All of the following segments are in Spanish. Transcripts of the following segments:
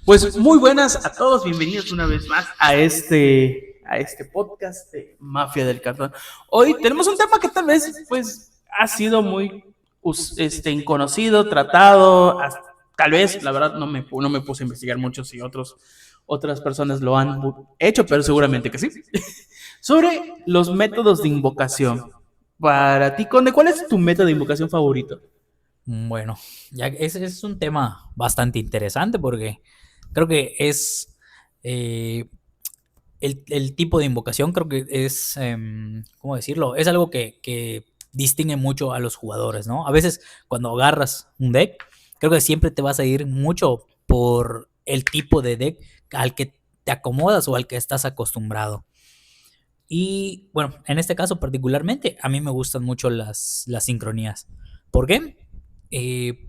Pues muy buenas a todos, bienvenidos una vez más a este podcast de Mafia del Cartón. Hoy tenemos un tema que tal vez pues ha sido muy inconocido, tratado, tal vez, la verdad no me puse a investigar mucho si otras personas lo han hecho, pero seguramente que sí. Sobre los métodos de invocación. Para ti, Conde, ¿cuál es tu método de invocación favorito? Bueno, ya ese es un tema bastante interesante porque creo que es el tipo de invocación, creo que es, ¿cómo decirlo? Es algo que distingue mucho a los jugadores, ¿no? A veces cuando agarras un deck, creo que siempre te vas a ir mucho por el tipo de deck al que te acomodas o al que estás acostumbrado. Y bueno, en este caso particularmente, a mí me gustan mucho las sincronías. ¿Por qué? Eh,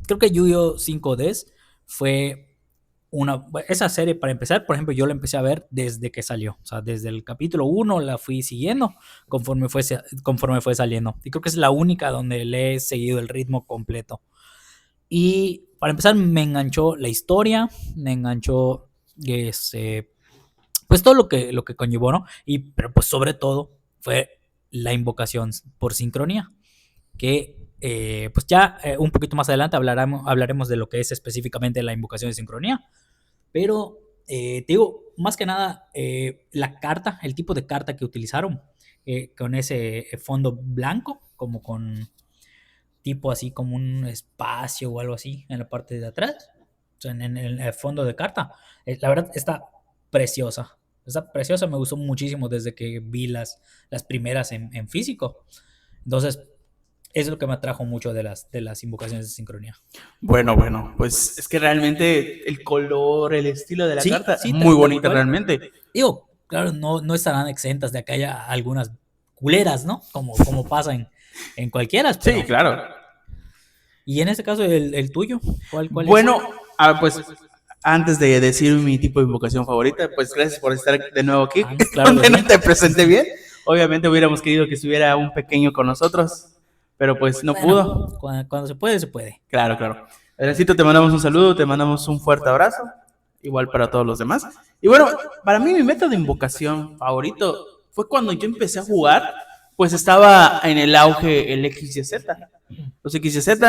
Creo que Yu-Gi-Oh! 5Ds fue esa serie, para empezar, por ejemplo, yo la empecé a ver desde que salió. O sea, desde el capítulo 1 la fui siguiendo conforme fue saliendo. Y creo que es la única donde le he seguido el ritmo completo. Y para empezar, me enganchó la historia, me enganchó este, pues todo lo que conllevó, ¿no? Pero pues sobre todo fue la invocación por sincronía, que pues ya un poquito más adelante hablaremos de lo que es específicamente la invocación de sincronía, pero te digo, más que nada, la carta, el tipo de carta que utilizaron, con ese fondo blanco, como con tipo así como un espacio o algo así en la parte de atrás, o sea, en el fondo de carta, la verdad está preciosa. Está preciosa, me gustó muchísimo desde que vi las primeras en físico. Entonces, es lo que me atrajo mucho de las invocaciones de sincronía. Bueno, pues es que realmente el color, el estilo de la Sí, carta, sí, muy tal bonita cual. realmente. Digo, claro, no estarán exentas de que haya algunas culeras, ¿no? Como pasa en cualquiera, Sí, pero. claro. Y en este caso, el tuyo, ¿cuál es? Bueno, pues antes de decir mi tipo de invocación favorita, pues gracias por estar de nuevo aquí, Ah, claro que donde no sí. te presenté bien. Obviamente hubiéramos querido que estuviera un pequeño con nosotros, pero pues no Bueno, pudo. cuando se puede, se puede. Claro, claro. Adriancito, te mandamos un saludo, te mandamos un fuerte abrazo, igual para todos los demás. Y bueno, para mí mi método de invocación favorito fue cuando yo empecé a jugar, pues estaba en el auge el XYZ. Los XYZ,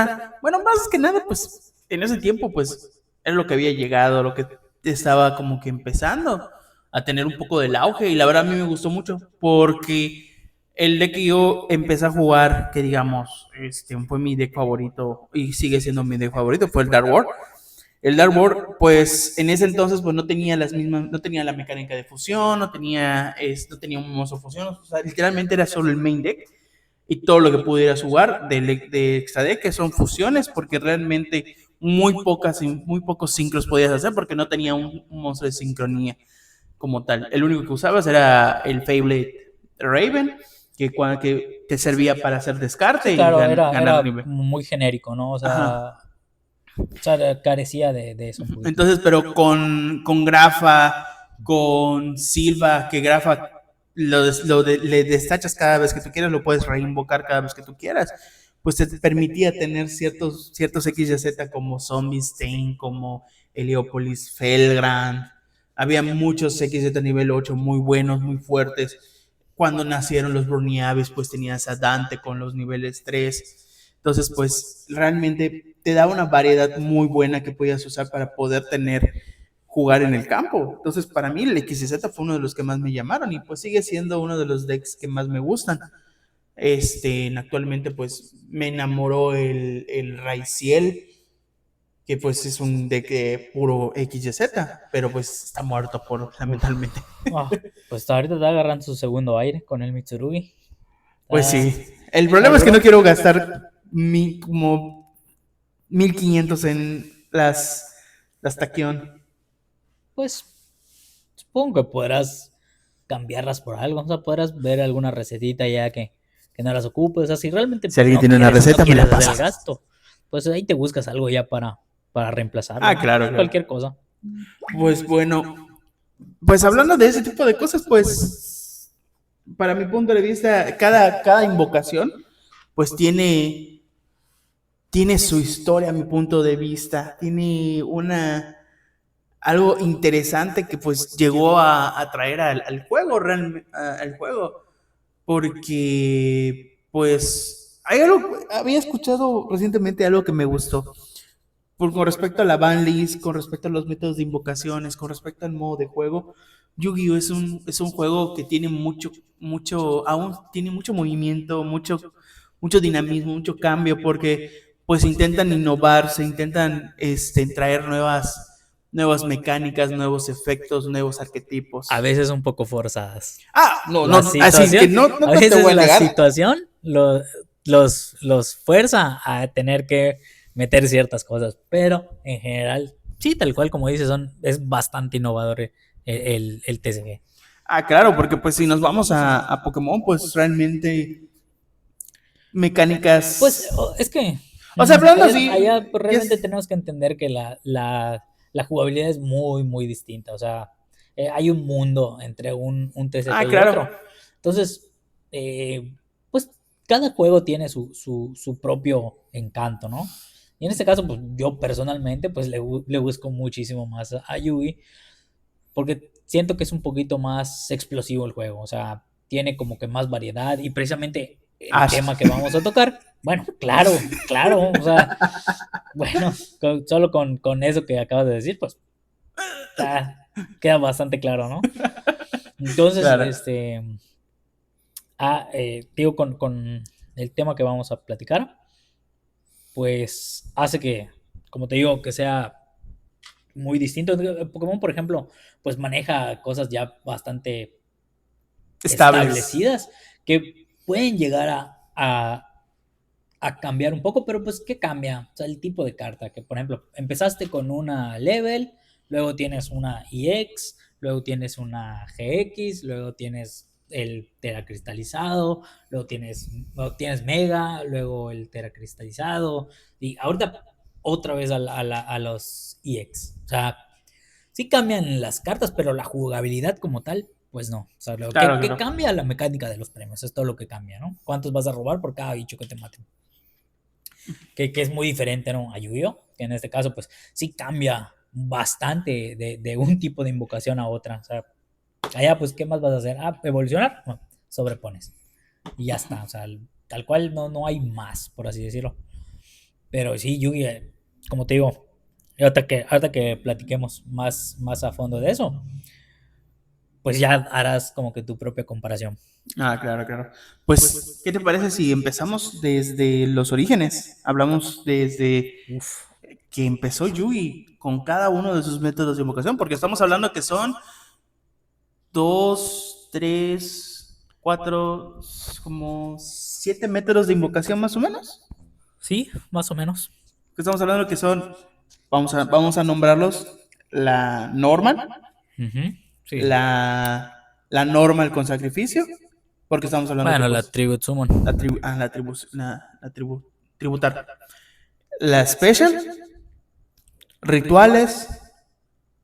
bueno, más que nada, pues en ese tiempo, pues era lo que había llegado, lo que estaba como que empezando a tener un poco del auge y la verdad a mí me gustó mucho porque el deck que yo empecé a jugar, que digamos, fue mi deck favorito y sigue siendo mi deck favorito, fue el Dark World. El Dark World, pues en ese entonces, pues no tenía las mismas, no tenía la mecánica de fusión, no tenía un mozo fusión, o sea, literalmente era solo el main deck y todo lo que pudieras jugar de extra deck, que son fusiones, porque realmente muy pocos sincros podías hacer porque no tenía un monstruo de sincronía como tal. El único que usabas era el Fable Raven, que servía para hacer Sí, descarte y claro, ganar era nivel. muy genérico, ¿no? Ajá. O sea, carecía de eso un poquito. Entonces, pero con Grafa, con Silva, que Grafa le destachas cada vez que tú quieras, lo puedes reinvocar cada vez que tú quieras, pues te permitía tener ciertos X y Z como Zombie Stain, como Heliopolis, Felgrand. Había muchos X y Z nivel 8 muy buenos, muy fuertes. Cuando nacieron los Bruniavis, pues tenías a Dante con los niveles 3. Entonces, pues realmente te da una variedad muy buena que podías usar para poder jugar en el campo. Entonces, para mí el XZ fue uno de los que más me llamaron y pues sigue siendo uno de los decks que más me gustan. Actualmente pues me enamoró el Raiciel, que pues es un deck puro XZ, pero pues está muerto Uf. lamentablemente. Pues ahorita está agarrando su segundo aire con el Mitsurugi. Pues Está, sí. El está problema es que no duro. quiero gastar como 1500 en las taquión. Pues supongo que podrás cambiarlas por algo. O sea, podrás ver alguna recetita ya que no las ocupes. O sea, si realmente Si alguien no tiene una quieres, no receta, me quieres la hacer el pasa. gasto, pues ahí te buscas algo ya para reemplazarlo, Ah, ¿no? claro, claro. Cualquier cosa. Pues bueno, pues hablando de ese tipo de cosas, pues para mi punto de vista, cada invocación, pues tiene su historia, a mi punto de vista, tiene algo interesante que pues llegó a traer al juego, al juego, porque pues hay algo, había escuchado recientemente algo que me gustó, con respecto a la banlist, con respecto a los métodos de invocaciones, con respecto al modo de juego. Yu-Gi-Oh es un juego que tiene aún tiene mucho movimiento, mucho dinamismo, mucho cambio, porque pues intentan innovar, se intentan traer nuevas mecánicas, nuevos efectos, nuevos A arquetipos. veces un poco forzadas. No, La no, así que situación, no a te veces voy a la negar. situación los fuerza a tener que meter ciertas cosas, pero en general, sí, tal cual como dices, es bastante innovador el TCG. Claro, porque pues si nos vamos a Pokémon, pues realmente Pues mecánicas. es que O sea, hablando allá pues, así, ya realmente es. tenemos que entender que la jugabilidad es muy, muy distinta. O sea, hay un mundo entre un TCG y Claro. otro. Entonces, pues cada juego tiene su propio encanto, ¿no? Y en este caso, pues yo personalmente, pues le busco muchísimo más a Yugi, porque siento que es un poquito más explosivo el juego. O sea, tiene como que más variedad y precisamente el Ash. tema que vamos a tocar, bueno, claro, o sea, bueno, solo con eso que acabas de decir, pues queda bastante claro, ¿no? Entonces, Claro. digo, con el tema que vamos a platicar, pues hace que, como te digo, que sea muy distinto. Pokémon, por ejemplo, pues maneja cosas ya bastante Estables. establecidas que pueden llegar a cambiar un poco, pero pues, ¿qué cambia? O sea, el tipo de carta, que por ejemplo, empezaste con una level, luego tienes una EX, luego tienes una GX, luego tienes el teracristalizado, luego tienes Mega, luego el teracristalizado, y ahorita otra vez a los EX. O sea, sí cambian las cartas, pero la jugabilidad como tal, pues no. O sea, Claro, que claro. cambia la mecánica de los premios, es todo lo que cambia, ¿no? ¿Cuántos vas a robar por cada bicho que te maten? Que es muy diferente, ¿no? A Yu-Gi-Oh! Que en este caso, pues sí cambia bastante de un tipo de invocación a otra. O sea, allá, pues, ¿qué más vas a hacer? Evolucionar, bueno, sobrepones. Y ya está. O sea, tal cual no hay más, por así decirlo. Pero sí, Yu-Gi, como te digo, ahorita que platiquemos más a fondo de eso, pues ya harás como que tu propia comparación. Claro, claro. Pues, ¿qué te parece si empezamos desde los orígenes? Hablamos desde Uf. que empezó Yugi con cada uno de sus métodos de invocación, porque estamos hablando que son dos, tres, cuatro, como 7 métodos de invocación más o menos. Sí, más o menos. Que estamos hablando que son, vamos a nombrarlos la normal, Ujú, sí. la normal con sacrificio, porque estamos hablando que Bueno, la pues Tribute Summon. la tributar, la special, rituales,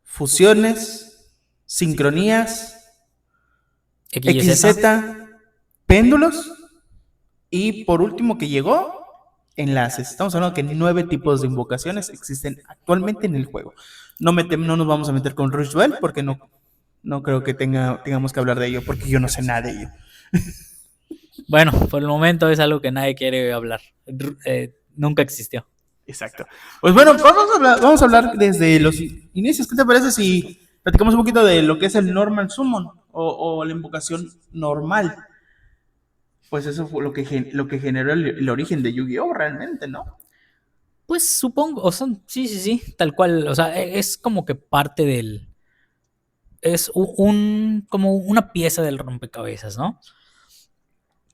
fusiones, sincronías, XYZ. XZ, péndulos y por último que llegó, enlaces. Estamos hablando que 9 tipos de invocaciones existen actualmente en el juego. No nos vamos a meter con Rush Duel porque no creo que tengamos que hablar de ello porque yo no sé nada de ello. Bueno, por el momento es algo que nadie quiere hablar. Nunca existió. Exacto. Pues bueno, vamos a hablar desde los inicios. ¿Qué te parece si platicamos un poquito de lo que es el Normal Summon o la invocación normal? Pues eso fue lo que generó el origen de Yu-Gi-Oh! Realmente, ¿no? Pues supongo, o sea, sí, tal cual. O sea, es como que parte del. Es como una pieza del rompecabezas, ¿no?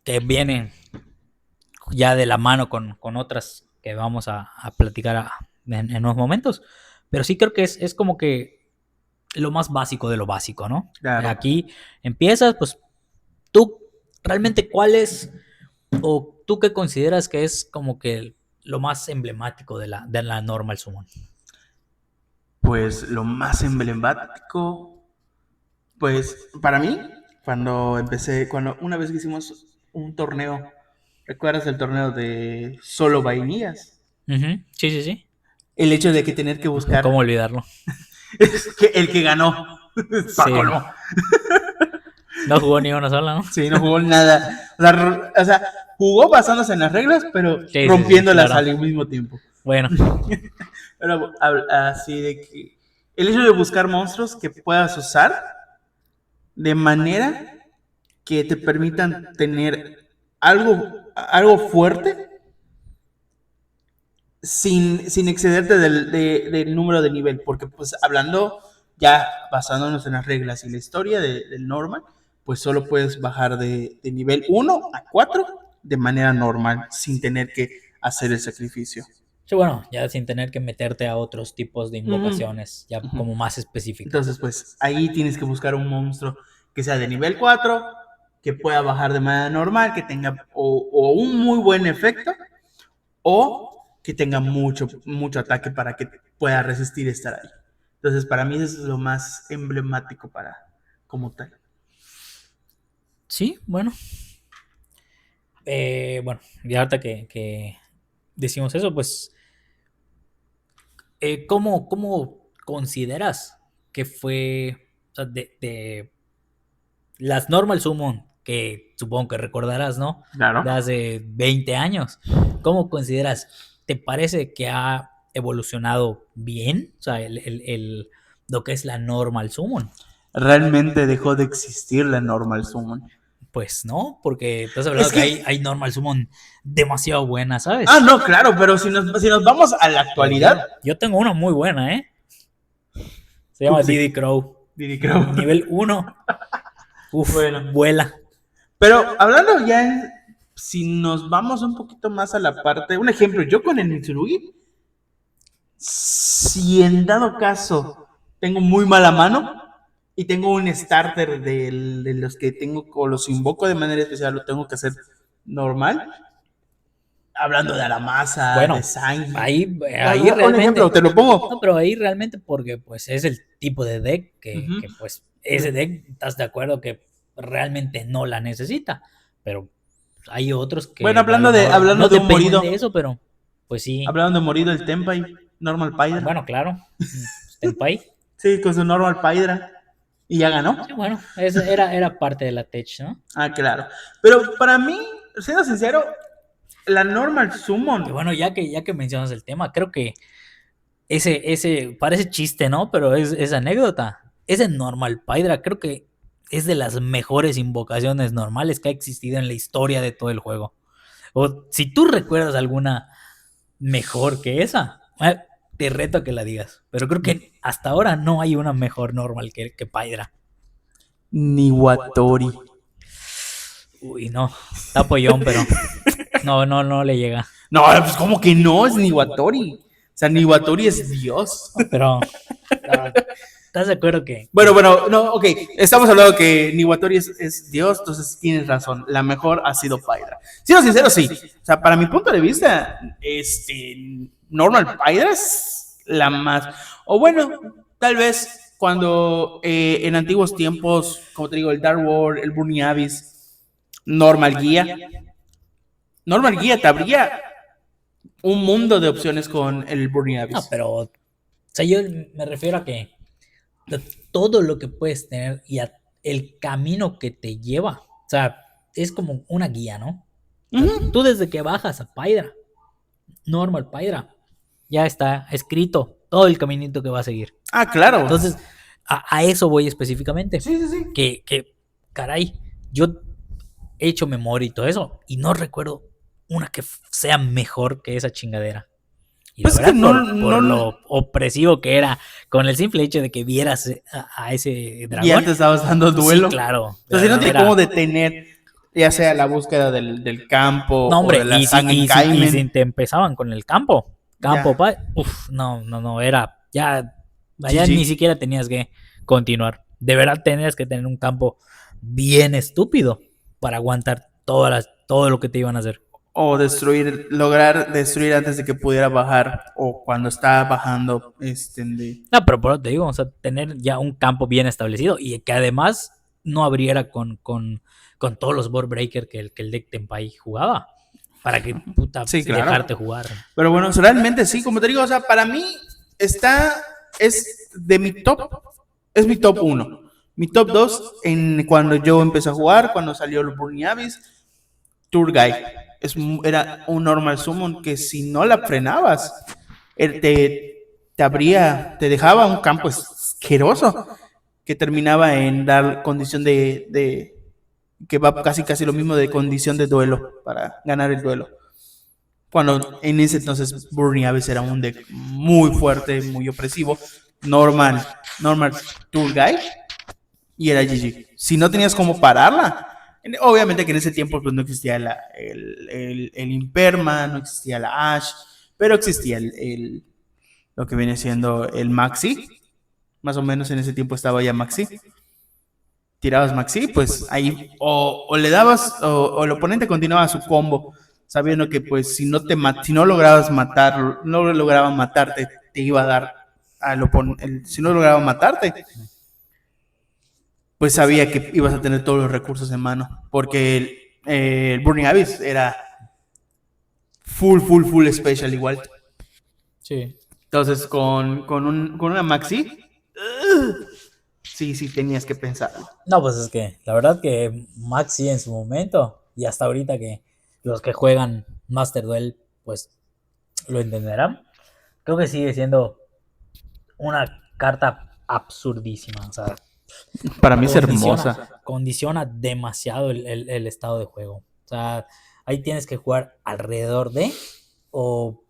Que viene ya de la mano con otras que vamos a platicar en unos momentos. Pero sí creo que es como que lo más básico de lo básico, ¿no? Claro. Aquí empiezas, pues tú realmente cuál es, o tú qué consideras que es como que lo más emblemático de la Normal Summon. Pues lo más emblemático, pues para mí, cuando una vez que hicimos un torneo, ¿recuerdas el torneo de solo vainillas? Uh -huh. Sí. El hecho de que tener que buscar, ¿Cómo olvidarlo? Es que el que ganó. Sí. No jugó ni una sola, ¿no? Sí, no jugó nada. O sea, jugó basándose en las reglas, pero Sí, rompiéndolas claro. al mismo tiempo. Bueno, Pero así de que el hecho de buscar monstruos que puedas usar de manera que te permitan tener algo fuerte sin excederte del número de nivel, porque pues hablando ya basándonos en las reglas y la historia del normal, pues solo puedes bajar de nivel 1 a 4 de manera normal, sin tener que hacer el sacrificio. sí, bueno, ya sin tener que meterte a otros tipos de invocaciones, ya como más específicas. Entonces, pues ahí tienes que buscar un monstruo que sea de nivel 4, que pueda bajar de manera normal, que tenga o un muy buen efecto, o que tenga mucho ataque para que pueda resistir estar ahí. Entonces, para mí eso es lo más emblemático como tal. Sí, bueno. Bueno, y ahorita que decimos eso, pues, ¿cómo consideras que fue, o sea, de las Normal Summon, que supongo que recordarás, ¿no? Claro. De hace 20 años. ¿Cómo consideras? ¿Te parece que ha evolucionado bien? O sea, lo que es la Normal Summon. Realmente dejó de existir la Normal Summon. Pues no, porque estás hablando que hay Normal Summon demasiado buena, ¿sabes? Ah, no, claro, pero si nos vamos a la actualidad. Yo tengo una muy buena, ¿eh? Se llama Diddy Crow. Diddy Crow. Nivel 1. Uf, bueno. Vuela. Pero hablando ya, si nos vamos un poquito más a la parte, un ejemplo, yo con el Mitsurugi, si en dado caso tengo muy mala mano y tengo un starter de los que tengo o los invoco de manera especial, lo tengo que hacer normal. Hablando de Aramasa, bueno, de Sanji. Ahí realmente. Un ejemplo, te lo pongo. No, pero ahí realmente porque pues es el tipo de deck que pues ese deck, ¿estás de acuerdo que realmente no la necesita? Pero hay otros que. Bueno, hablando no de un morido. De eso, pero pues sí. Hablando de morido, el Tenpai, Normal Pydra. Bueno, claro. Tenpai. Sí, con su Normal Pydra. Y ya ganó. Sí, bueno, era parte de la Tech, ¿no? Ah, claro. Pero para mí, siendo sincero, la Normal Summon. Que bueno, ya que mencionas el tema, creo que ese parece chiste, ¿no? Pero es anécdota. Ese Normal Pydra creo que es de las mejores invocaciones normales que ha existido en la historia de todo el juego. O si tú recuerdas alguna mejor que esa, te reto a que la digas. Pero creo que hasta ahora no hay una mejor normal que Pydra. Niwatori. Uy, no. Está pollón, pero no le llega. No, pues como que no, es Niwatori. O sea, Niwatori es Dios. Pero ¿estás de acuerdo que? Bueno, no, ok. Estamos hablando que Niwatori es Dios, entonces tienes razón. La mejor ha sido Pydra. Siendo sincero, sí. O sea, para mi punto de vista, Normal Pydra es la más. O bueno, tal vez cuando en antiguos tiempos, como te digo, el Dark World, el Burning Abyss, Normal Guía. Normal Guía te abría un mundo de opciones con el Burning Abyss. No, pero, o sea, yo me refiero a que todo lo que puedes tener y el camino que te lleva, o sea, es como una guía, ¿no? O sea, tú desde que bajas a Pydra, Normal Pydra, ya está escrito todo el caminito que va a seguir. Ah, claro. Entonces, a eso voy específicamente. Sí. Que, caray, yo he hecho memoria y todo eso, y no recuerdo una que sea mejor que esa chingadera. Y pues la verdad, por lo opresivo que era, con el simple hecho de que vieras a ese dragón. Ya te estabas dando duelo. Sí, claro. Entonces no tiene cómo detener, ya sea la búsqueda del campo. No, hombre, o de la y si te empezaban con el campo, no, era, ya ni siquiera tenías que continuar. De verdad tenías que tener un campo bien estúpido para aguantar todo lo que te iban a hacer. O lograr destruir antes de que pudiera bajar, o cuando está bajando. No, pero por eso te digo, o sea, tener ya un campo bien establecido y que además no abriera con todos los board breakers que el deck Tenpai jugaba. Para que sí, claro, dejarte jugar. Pero bueno, realmente sí, como te digo, o sea, para mí está es de mi top, es mi top 1. Mi top 2, cuando yo empecé a jugar, cuando salió el Burning Abyss, Tour Guide. Era un normal summon que si no la frenabas, te abría, te dejaba un campo asqueroso que terminaba en dar condición de que va casi lo mismo de condición de duelo para ganar el duelo. Cuando en ese entonces Burning Abyss era un deck muy fuerte, muy opresivo, normal Tour Guide, y era GG. Si no tenías cómo pararla, obviamente que en ese tiempo pues no existía el Imperma, no existía la Ash, pero existía lo que viene siendo el Maxi. Más o menos en ese tiempo estaba ya Maxi. Tirabas Maxi, pues ahí o le dabas o el oponente continuaba su combo, sabiendo que pues si no lograbas matar, no lograba matarte, te iba a dar al oponente. Si no lograba matarte, pues sabía que ibas a tener todos los recursos en mano, porque el Burning Abyss era full special igual. Sí. Entonces con una Maxi, sí tenías que pensarlo. No, pues es que la verdad que Maxi en su momento y hasta ahorita que los que juegan Master Duel pues lo entenderán, creo que sigue siendo una carta absurdísima, o sea, para mí es hermosa. Condiciona demasiado el estado de juego. O sea, ahí tienes que jugar alrededor de o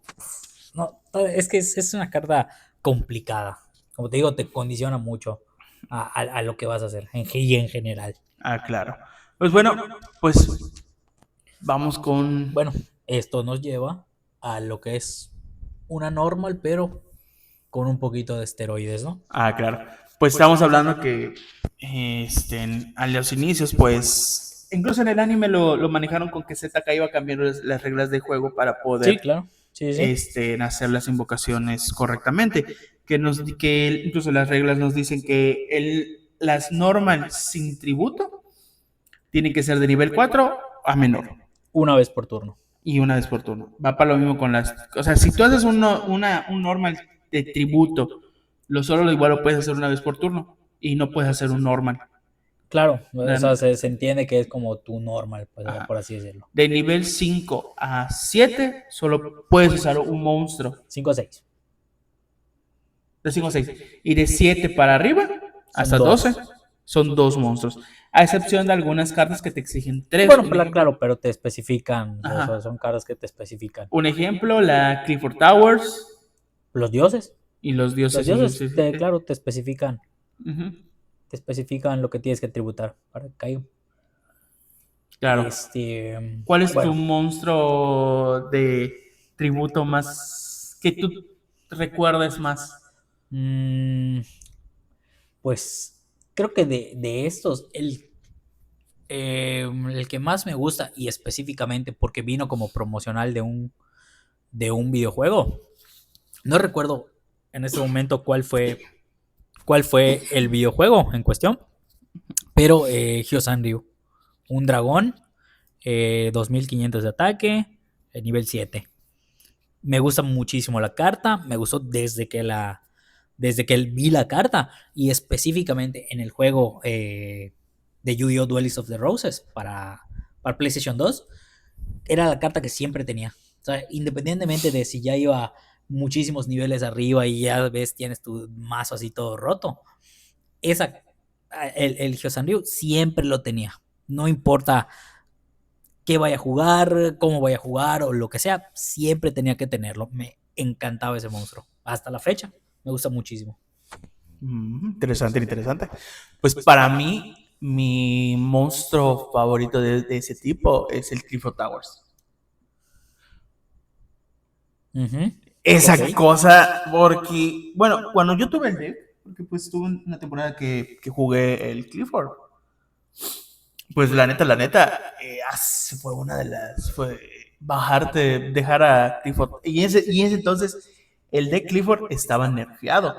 no, es que es una carta complicada. Como te digo, te condiciona mucho a lo que vas a hacer y en general. Ah, claro. Pues bueno, pues vamos con... Bueno, esto nos lleva a lo que es una normal, pero con un poquito de esteroides, ¿no? Ah, claro. Pues estamos hablando que a los inicios, pues, incluso en el anime lo manejaron con que ZK iba cambiando las reglas de juego para poder, sí, claro. Sí. hacer las invocaciones correctamente. Que incluso las reglas nos dicen que las normal sin tributo tienen que ser de nivel 4 a menor. Una vez por turno. Y una vez por turno. Va para lo mismo con las... O sea, si tú haces un normal de tributo, solo igual lo puedes hacer una vez por turno y no puedes hacer un normal. Claro, o sea, se entiende que es como tu normal, pues, por así decirlo. De nivel 5 a 7 solo puedes usar un monstruo. 5 a 6. De 5 a 6. Y de 7 para arriba, hasta 12, son 2 monstruos. A excepción de algunas cartas que te exigen 3. Bueno, claro, pero te especifican. O sea, son cartas que te especifican. Un ejemplo, la Clifford Towers. Los dioses. Y los dioses. Claro, te especifican. Te especifican lo que tienes que tributar para que caiga. Claro. ¿Cuál es tu monstruo de tributo más que tú recuerdes más? Pues creo que de estos, el que más me gusta, y específicamente porque vino como promocional de un videojuego. No recuerdo en este momento cuál fue el videojuego en cuestión, pero Hyosan-Ryu, un dragón, 2500 de ataque, nivel 7. Me gusta muchísimo la carta, me gustó desde que vi la carta, y específicamente en el juego de Yu-Gi-Oh! Duelist of the Roses para PlayStation 2, era la carta que siempre tenía. O sea, independientemente de si ya iba muchísimos niveles arriba y ya ves, tienes tu mazo así todo roto, el Hyosan-Ryu siempre lo tenía. No importa qué vaya a jugar, cómo vaya a jugar o lo que sea, siempre tenía que tenerlo. Me encantaba ese monstruo. Hasta la fecha, me gusta muchísimo. Interesante. Pues para mí, mi monstruo favorito de ese tipo es el Clifford Towers. Esa cosa, porque, bueno, cuando yo tuve el deck, porque pues tuve una temporada que jugué el Clifford, pues la neta, fue una de las, dejar a Clifford, y ese entonces el deck Clifford estaba nerfeado,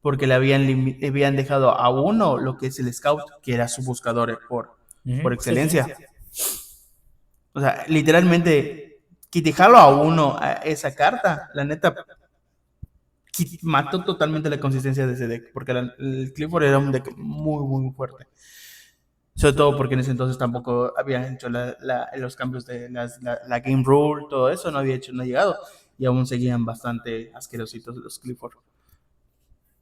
porque le habían dejado a uno lo que es el Scout, que era su buscador por excelencia. O sea, literalmente, dejarlo a uno a esa carta, la neta, mató totalmente la consistencia de ese deck, porque el Clifford era un deck muy, muy fuerte. Sobre todo porque en ese entonces tampoco habían hecho los cambios de la Game Rule, todo eso, no había hecho, no ha llegado. Y aún seguían bastante asquerositos los Clifford.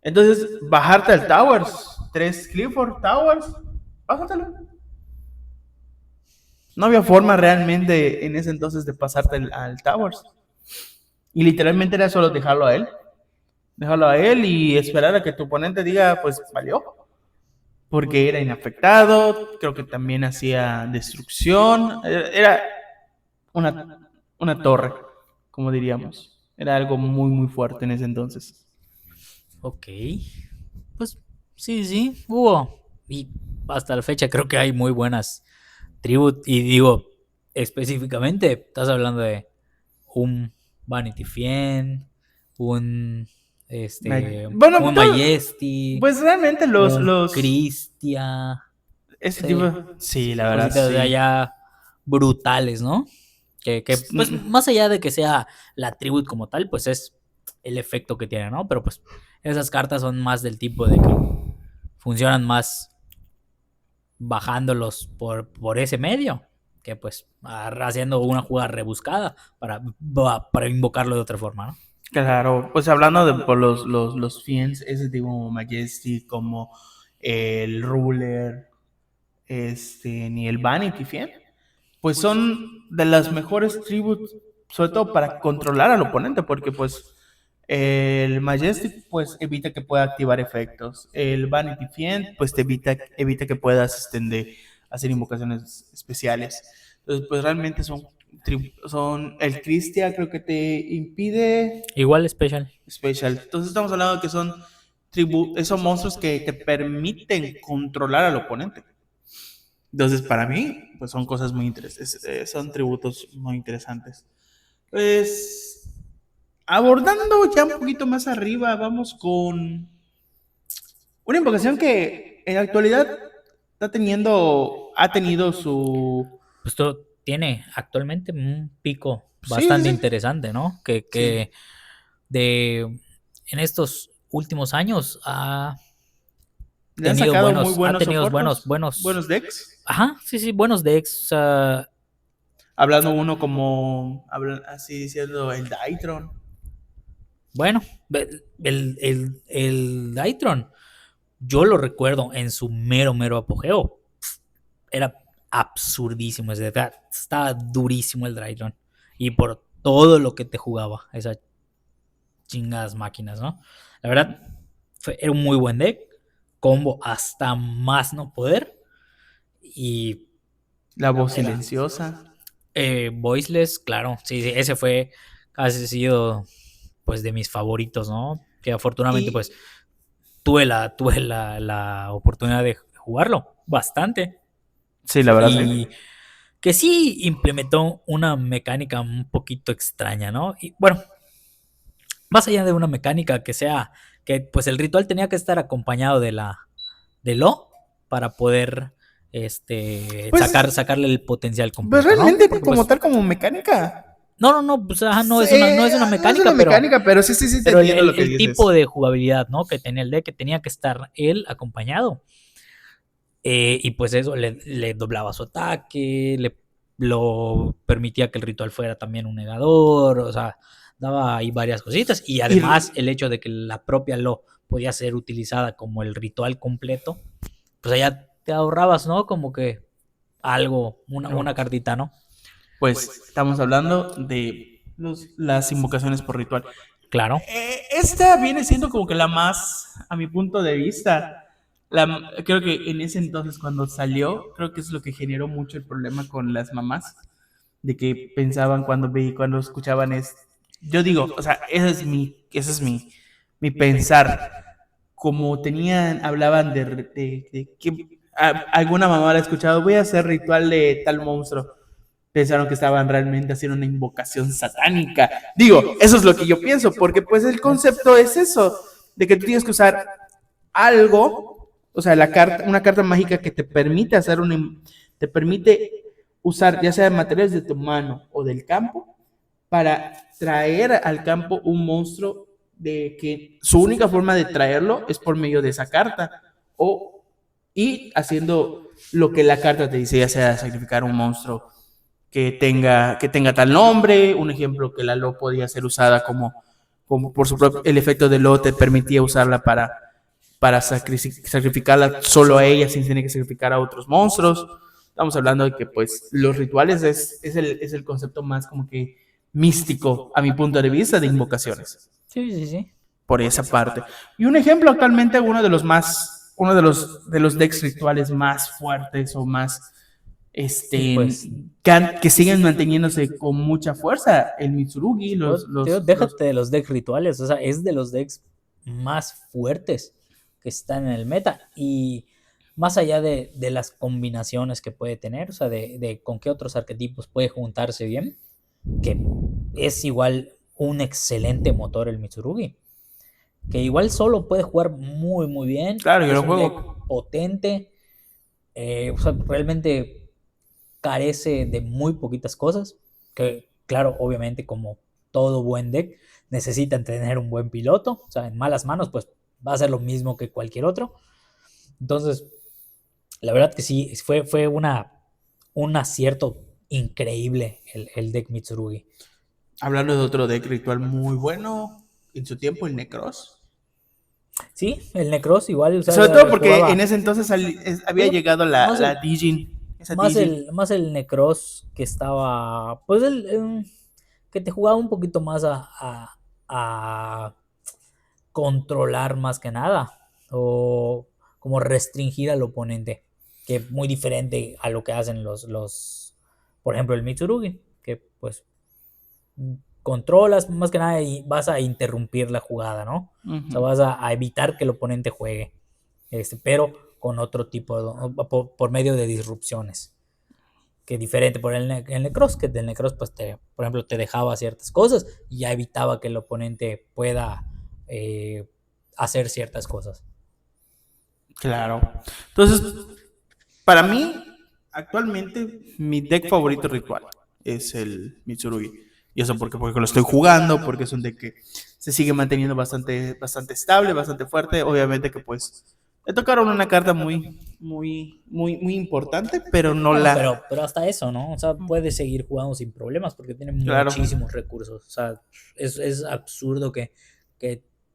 Entonces, bajarte al Towers, 3 Clifford Towers, bájatelo. No había forma realmente en ese entonces de pasarte al Towers. Y literalmente era solo dejarlo a él. Dejarlo a él y esperar a que tu oponente diga, pues valió. Porque era inafectado, creo que también hacía destrucción. Era una torre, como diríamos. Era algo muy, muy fuerte en ese entonces. Ok. Pues sí, hubo. Y hasta la fecha creo que hay muy buenas tribus. Y digo, específicamente, estás hablando de un Vanity Fiend, un Bueno, un Majesty, pues realmente un Cristia. ese Sí, tipo, sí, la verdad, cositas sí. de allá brutales, ¿no? Que pues más allá de que sea la tribute como tal, pues es el efecto que tiene, ¿no? Pero pues esas cartas son más del tipo de que funcionan más bajándolos por ese medio que pues haciendo una jugada rebuscada para invocarlo de otra forma, ¿no? Claro, pues hablando de por los Fiends, ese tipo Majesty como el Ruler, ni el Vanity Fiend, pues son de las mejores tributes, sobre todo para controlar al oponente, porque pues el Majestic pues evita que pueda activar efectos, el Vanity Fiend pues te evita que puedas hacer invocaciones especiales. Entonces pues realmente son el Cristia creo que te impide Igual special. Entonces estamos hablando de que son esos monstruos que te permiten controlar al oponente. Entonces, para mí, pues son cosas muy interesantes, son tributos muy interesantes. Pues, abordando ya un poquito más arriba, vamos con una invocación que en la actualidad ha tenido su... Pues esto tiene actualmente un pico Sí, sí, bastante sí. interesante, ¿no? Que Sí. En estos últimos años Le han sacado muy ha buenos tenido soportos, buenos decks. ajá, sí, buenos decks. O sea, Hablando uno como, así diciendo, el Dytron. bueno, el Dytron, yo lo recuerdo en su mero apogeo. Era absurdísimo ese deck. Estaba durísimo el Dytron. Y por todo lo que te jugaba, esas chingadas máquinas, ¿no? La verdad, era un muy buen deck. Combo hasta más no poder. Y La voz silenciosa. Voiceless, claro, sí, ese fue casi sido pues de mis favoritos, ¿no? Que afortunadamente pues tuve la oportunidad de jugarlo bastante. Sí, la verdad, Y sí. que sí implementó una mecánica un poquito extraña, ¿no? Y bueno, más allá de una mecánica que pues el ritual tenía que estar acompañado de lo para poder Pues, sacarle el potencial pues completo, ¿no? realmente Porque como pues tal, como mecánica. no, pues no es Sí, una no es una mecánica, mecánica, pero sí, sí, sí, te pero entiendo lo que el tipo dices. de jugabilidad, ¿no? Que tenía el deck, que tenía que estar él acompañado. Y pues eso le doblaba su ataque, lo permitía que el ritual fuera también un negador, o sea, daba ahí varias cositas. Y Y, además el hecho de que la propia lo podía ser utilizada como el ritual completo, pues allá te ahorrabas, ¿no? Como que algo, una cartita, ¿no? pues estamos hablando de las invocaciones por ritual. Claro. Esta viene siendo como que la más, a mi punto de vista, creo que en ese entonces cuando salió, creo que es lo que generó mucho el problema con las mamás, de que pensaban cuando escuchaban yo digo, o sea, mi pensar, como hablaban de que alguna mamá la ha escuchado, voy a hacer ritual de tal monstruo. Pensaron que estaban realmente haciendo una invocación satánica. Digo, eso es lo que yo pienso, porque pues el concepto es eso, de que tú tienes que usar algo, o sea, una carta mágica que te permite te permite usar ya sea materiales de tu mano o del campo para traer al campo un monstruo de que su única forma de traerlo es por medio de esa carta y haciendo lo que la carta te dice, ya sea sacrificar un monstruo que tenga tal nombre. Un ejemplo, que la Lo podía ser usada como por su propio, el efecto de Lo te permitía usarla para sacrificarla solo a ella sin tener que sacrificar a otros monstruos. Estamos hablando de que pues los rituales es el concepto más como que místico a mi punto de vista de invocaciones, Sí, sí, sí. por esa parte. Y un ejemplo actualmente, uno de los decks rituales más fuertes o más Pues, que siguen manteniéndose con mucha fuerza, el Mitsurugi, tío, déjate de los decks rituales, o sea, es de los decks más fuertes que están en el meta. Y más allá de las combinaciones que puede tener, o sea, de con qué otros arquetipos puede juntarse bien, que es igual un excelente motor el Mitsurugi, que igual solo puede jugar muy, muy bien. Claro, yo Es lo un deck juego. potente, o sea, realmente carece de muy poquitas cosas, que claro, obviamente como todo buen deck, necesitan tener un buen piloto, o sea, en malas manos pues va a ser lo mismo que cualquier otro. Entonces, la verdad que sí, fue un acierto increíble el deck Mitsurugi. Hablando de otro deck ritual muy bueno en su tiempo, el Necros. Sí, el Necros igual, o Sobre sea, todo porque en jugaba, ese entonces había digo, llegado más la el, Dijin. Esa más Dijin. el, más el Necros que estaba, pues que te jugaba un poquito más a controlar más que nada, o como restringir al oponente, que es muy diferente a lo que hacen por ejemplo, el Mitsurugi, que pues controlas más que nada y vas a interrumpir la jugada, ¿no? O sea, Uh-huh. vas a evitar que el oponente juegue, pero con otro tipo, por medio de disrupciones. Que diferente por el Necros, que del Necros, pues, por ejemplo, te dejaba ciertas cosas y ya evitaba que el oponente pueda hacer ciertas cosas. Claro. Entonces, para mí, actualmente, mi deck favorito ritual es el Mitsurugi. Y eso porque lo estoy jugando, porque es un deck que se sigue manteniendo bastante, bastante estable, bastante fuerte. Obviamente que pues le tocaron una carta muy, muy, muy, muy importante, pero no Bueno, la... pero hasta eso, ¿no? O sea, puede seguir jugando sin problemas porque tiene Claro, muchísimos recursos. O sea, es absurdo que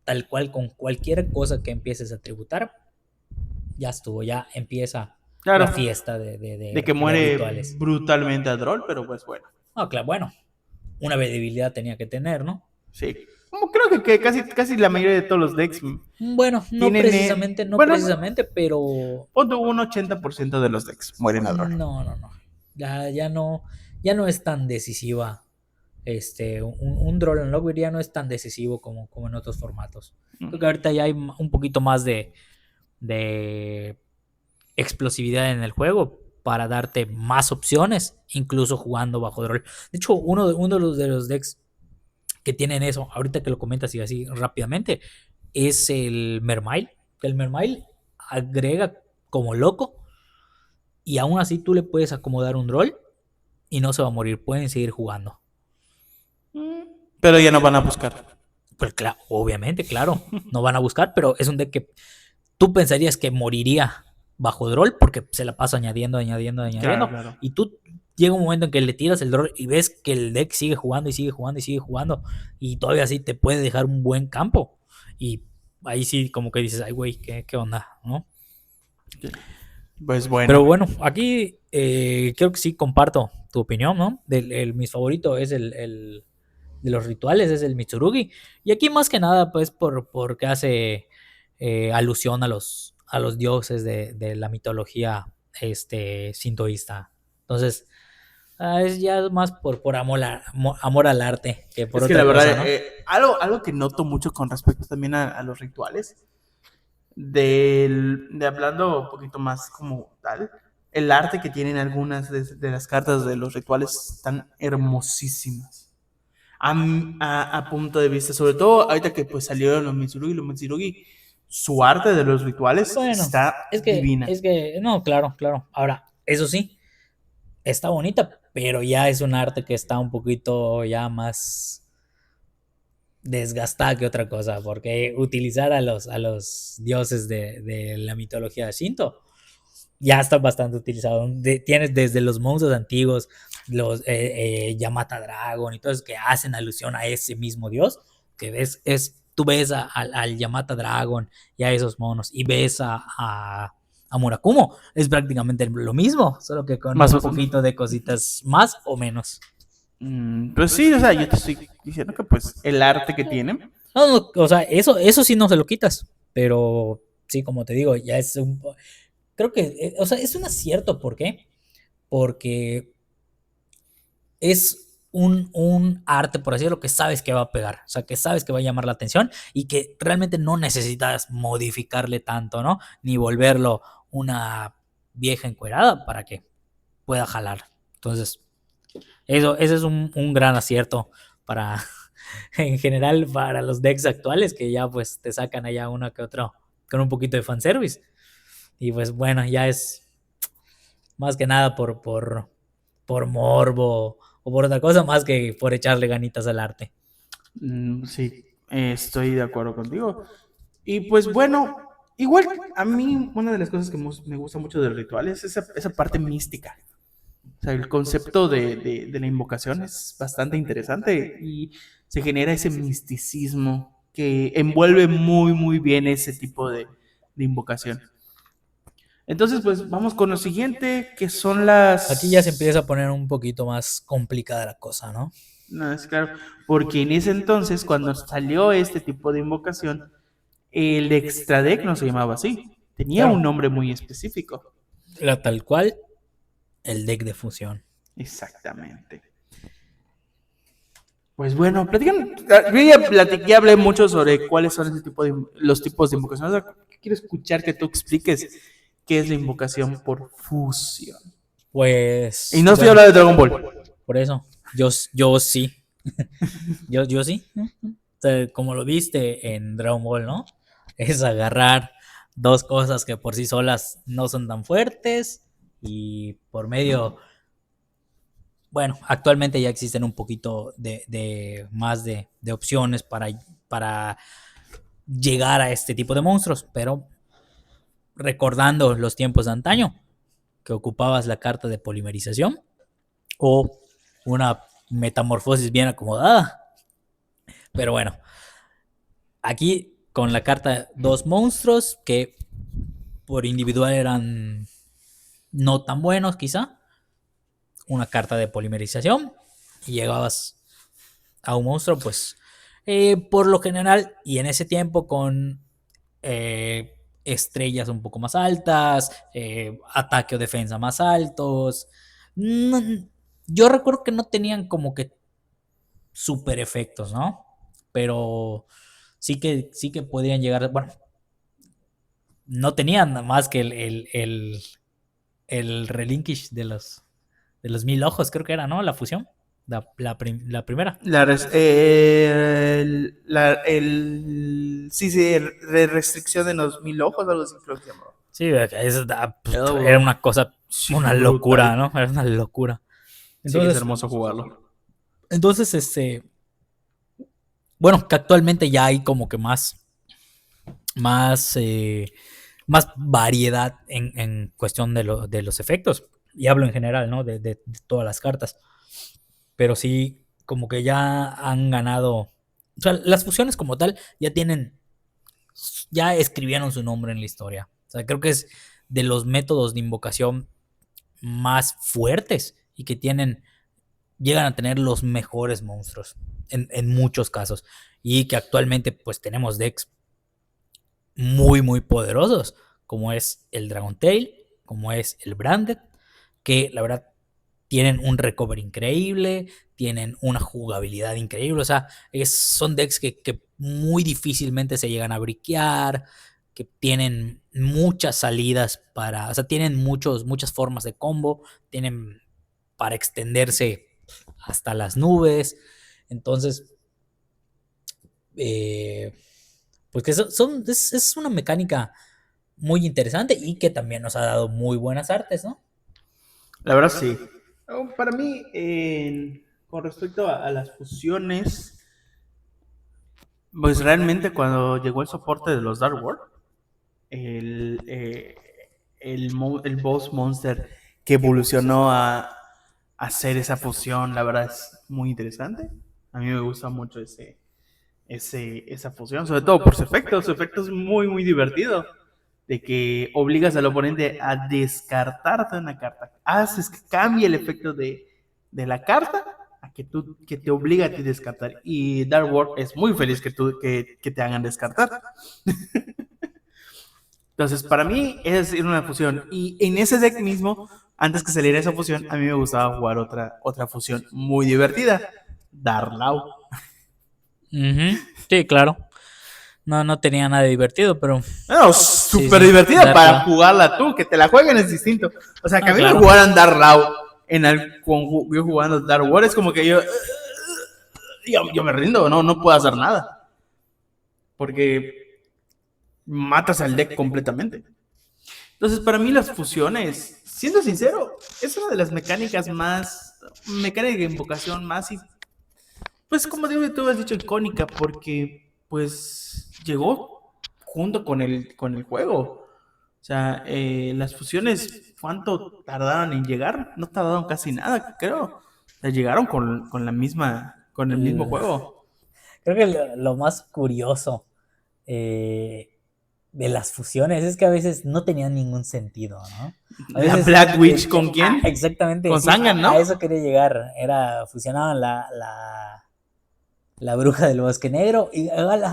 tal cual con cualquier cosa que empieces a tributar, ya estuvo, ya empieza claro. la fiesta De que de muere rituales. brutalmente a Droll, pero pues bueno. No, claro, bueno, una debilidad tenía que tener, ¿no? Sí. Como creo que casi la mayoría de todos los decks Bueno, no tienen... precisamente, no bueno, precisamente, pero ponte un 80% de los decks mueren a Droll. no, no, no. Ya no es tan decisiva. Un Draw and Logger ya no es tan decisivo como en otros formatos. Creo que ahorita ya hay un poquito más de explosividad en el juego para darte más opciones, incluso jugando bajo draw. De hecho, uno de los decks que tienen eso, ahorita que lo comentas y así rápidamente, es el Mermail. El Mermail agrega como loco y aún así tú le puedes acomodar un roll y no se va a morir, pueden seguir jugando. Pero ya no van a buscar. Pues claro, obviamente, claro, no van a buscar, pero es un deck que tú pensarías que moriría bajo droll porque se la pasa añadiendo, añadiendo, Claro, añadiendo, claro. y tú llega un momento en que le tiras el droll y ves que el deck sigue jugando y sigue jugando y sigue jugando y todavía así te puede dejar un buen campo y ahí sí como que dices, ay güey, ¿qué onda? ¿No? Pues bueno. Pero bueno, aquí creo que sí comparto tu opinión, ¿no? Mi favorito es de los rituales, es el Mitsurugi. Y aquí más que nada, pues, porque hace alusión a los dioses de la mitología sintoísta. Entonces, es ya más por amor al arte que por Es que la otra cosa, verdad, ¿no? algo que noto mucho con respecto también a los rituales, de hablando un poquito más como tal, el arte que tienen algunas de las cartas de los rituales están hermosísimas. A punto de vista, sobre todo ahorita que pues salieron los Mitsurugi, su arte de los rituales Bueno, está divina. no, claro, claro. Ahora, eso sí, está bonita, pero ya es un arte que está un poquito ya desgastada que otra cosa, porque utilizar a los dioses de la mitología Shinto ya está bastante utilizado. Tienes desde los monstruos antiguos, los Yamata Dragon y todo eso que hacen alusión a ese mismo dios, que tú ves al Yamata Dragon y a esos monos y ves a Murakumo, es prácticamente lo mismo, solo que con Más un o poquito de cositas más o menos. Pues sí, o sea, yo te estoy diciendo que pues el arte que tienen. No, no, o sea, eso sí no se lo quitas, pero sí, como te digo, ya es un... Creo que, o sea, es un acierto, ¿por qué? Porque es un arte, por así decirlo, que sabes que va a pegar, o sea, que sabes que va a llamar la atención y que realmente no necesitas modificarle tanto, ¿no? Ni volverlo una vieja encuerada para que pueda jalar. Entonces, ese es un gran acierto para, en general, para los decks actuales que ya pues te sacan allá uno que otro con un poquito de fanservice. Y pues bueno, ya es más que nada por morbo o por otra cosa más que por echarle ganitas al arte. Sí, estoy de acuerdo contigo. Y pues bueno, igual a mí una de las cosas que me gusta mucho del ritual es esa parte mística. O sea, el concepto de la invocación es bastante interesante y se genera ese misticismo que envuelve muy bien ese tipo de invocación. Entonces, pues vamos con lo siguiente, que son Aquí ya se las... empieza a poner un poquito más complicada la cosa, ¿no? No, es claro, porque en ese entonces, cuando salió este tipo de invocación, el extra deck no se llamaba así, tenía Claro, un nombre muy específico. era tal cual el deck de fusión. Exactamente. Pues bueno, platican, yo ya platiqué, hablé mucho sobre cuáles son ese tipo de, los tipos de invocaciones. Ahora quiero escuchar que tú expliques qué es la invocación por fusión. Y Pues no estoy bueno, hablando de Dragon Ball. por eso yo sí, yo sí. O sea, como lo viste en Dragon Ball, ¿no? Es agarrar dos cosas que por sí solas no son tan fuertes y por medio, bueno, actualmente ya existen un poquito de más de opciones para llegar a este tipo de monstruos, pero recordando los tiempos de antaño, que ocupabas la carta de polimerización o una metamorfosis bien acomodada. Pero bueno, aquí con la carta dos monstruos que por individual eran no tan buenos quizá, una carta de polimerización y llegabas a un monstruo pues por lo general y en ese tiempo con estrellas un poco más altas, ataque o defensa más altos. No, yo recuerdo que no tenían como que super efectos, ¿no? Pero sí que podían llegar, bueno, no tenían nada más que el relinquish de los 1000 ojos, creo que era, ¿no? La fusión, la primera. Sí, sí, restricción de los 1000 ojos, algo así creo que se llamaba. Sí, era Oh, una cosa, sí, una locura, brutal. ¿no? Era una locura. Sí, es Entonces, hermoso jugarlo. bueno, que actualmente ya hay como que más, más variedad en cuestión de los efectos. Y hablo en general, ¿no? De todas las cartas. Pero sí, como que ya han ganado. O sea, las fusiones como tal ya tienen. Ya escribieron su nombre en la historia. O sea, creo que es de los métodos de invocación más fuertes y que tienen. Llegan a tener los mejores monstruos en muchos casos. Y que actualmente, pues tenemos decks muy poderosos, como es el Dragon Tail, como es el Branded, que la verdad tienen un recovery increíble, tienen una jugabilidad increíble, o sea, son decks que muy difícilmente se llegan a briquear, que tienen muchas salidas para, o sea, tienen muchas formas de combo, tienen para extenderse hasta las nubes, entonces, eh, pues que es una mecánica muy interesante y que también nos ha dado muy buenas artes, ¿no? La verdad, sí. Para mí, con respecto a las fusiones, Pues realmente cuando llegó el soporte de los Dark World, el, el boss monster que evolucionó a hacer esa fusión, la verdad es muy interesante. A mí me gusta mucho esa fusión, sobre todo por su efecto. Su efecto es muy, muy divertido. De que obligas al oponente a descartarte una carta. Haces que cambie el efecto de la carta a que te obliga a ti a descartar. Y Dark World es muy feliz que te hagan descartar. Entonces, para mí es una fusión. Y en ese deck mismo, antes que saliera esa fusión, a mí me gustaba jugar otra fusión muy divertida. Darlau. Ujú. Sí, claro. No tenía nada divertido, pero No, sí, súper sí. divertida para Darla. jugarla tú, que te la jueguen es distinto. O sea, que a Ah, mí me claro. jugaran Darlau yo jugando Dark War es como que yo me rindo, no puedo hacer nada. Porque matas al deck completamente. Entonces, para mí las fusiones, siendo sincero, es una de las mecánica de invocación más, y, pues como digo, tú has dicho, icónica, porque pues llegó junto con el juego. O sea, las fusiones, ¿cuánto tardaron en llegar? No tardaron casi nada, creo. O sea, llegaron con el mismo El- juego. Creo que lo más curioso eh, de las fusiones es que a veces no tenían ningún sentido, ¿no? A ¿La veces, Black Witch con quién? exactamente, Con sí, Sangan, a ¿no? eso quería llegar. Fusionaban la bruja del bosque negro y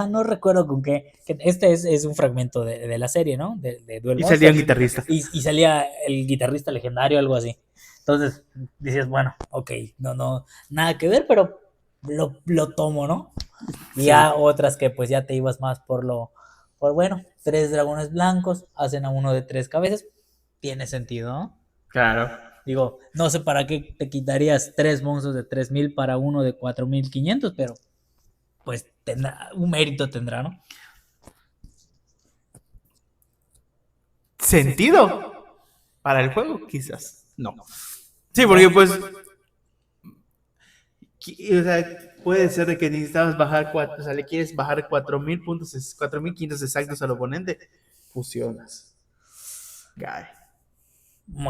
no recuerdo con qué. Este es un fragmento de la serie, ¿no? De Duel Y salían Monsters. guitarristas. Y salía el guitarrista legendario, algo así. Entonces dices, bueno, ok, no, nada que ver, pero lo tomo, ¿no? Y Sí, ya otras que pues ya te ibas más bueno, 3 dragones blancos hacen a uno de 3 cabezas, tiene sentido, ¿no? claro. Digo, no sé para qué te quitarías 3 monstruos de 3000 para uno de 4500, pero pues un mérito tendrá, ¿no? ¿Sentido? Para el juego, quizás. No. Sí, porque pues, o sea, puede ser de que necesitabas bajar o sea, le quieres bajar 4000 puntos, 4500 exactos al oponente. Fusionas. Guy.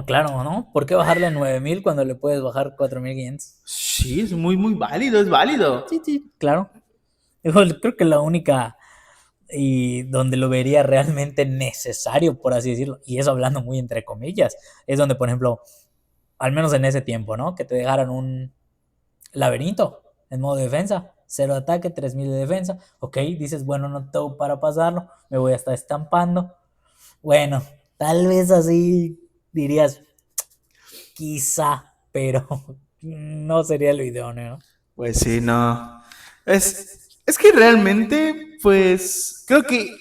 Claro, ¿no? ¿Por qué bajarle a 9000 cuando le puedes bajar 4500? Sí, es muy, muy válido, es válido. Sí, sí, claro. Digo, creo que la única y donde lo vería realmente necesario, por así decirlo, y eso hablando muy entre comillas, es donde, por ejemplo, al menos en ese tiempo, ¿no? Que te dejaran un laberinto en modo de defensa, 0 de ataque, 3000 de defensa, ok, dices, bueno, no tengo para pasarlo, me voy a estar estampando, bueno, tal vez así dirías, quizá, pero no sería lo idóneo, ¿no? Pues sí, no. Es que realmente, pues, creo que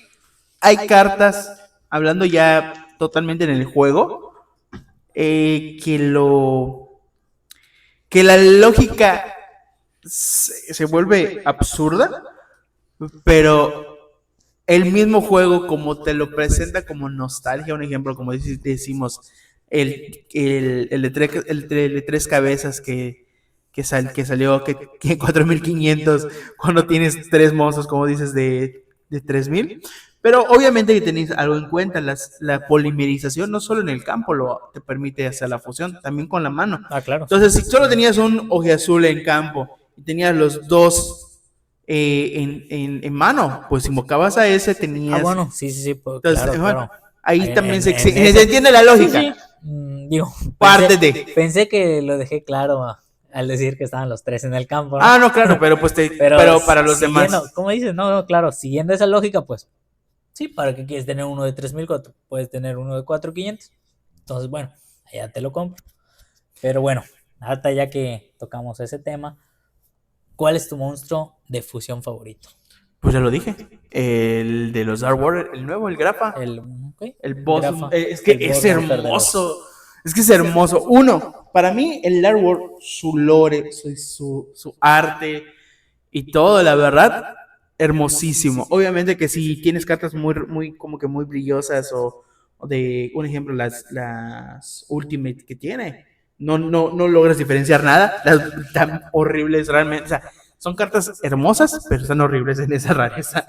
hay cartas, hablando ya totalmente en el juego, que la lógica se vuelve absurda, pero el mismo juego, como te lo presenta como nostalgia, un ejemplo, como decimos, el de tres cabezas que salió, que 4500 cuando tienes tres monstruos, como dices, de 3000. Pero obviamente que tenéis algo en cuenta, la polimerización no solo en el campo te permite hacer la fusión, también con la mano. Ah, claro, sí. Entonces, si solo tenías un ojeazul en campo y tenías los dos en mano, pues invocabas a ese, tenías. Bueno, sí, pues, Entonces, claro, bueno, claro. ahí también se Eso. entiende la lógica. Sí, sí. Digo, Parte de. pensé que lo dejé claro al decir que estaban los 3 en el campo, ¿no? Ah, no, claro, pero pues pero para los siguiendo, demás. ¿cómo dices? No, claro, siguiendo esa lógica, pues sí, ¿para qué quieres tener uno de 3000 cuando puedes tener uno de 4500? Entonces, bueno, allá te lo compro. Pero bueno, hasta ya que tocamos ese tema, ¿cuál es tu monstruo de fusión favorito? Pues ya lo dije. El de los Dark World, el nuevo, el Grafa. Okay, El boss. Grafa, Es que el es boss monster de los... hermoso. Es que es hermoso. Uno, para mí, el Dark World, su lore, su arte y todo, la verdad, hermosísimo. Obviamente que si tienes cartas muy, muy, como que muy brillosas o de, un ejemplo, las Ultimate que tiene, no logras diferenciar nada. Las tan horribles realmente. O sea, Son cartas hermosas, pero están horribles en esa rareza.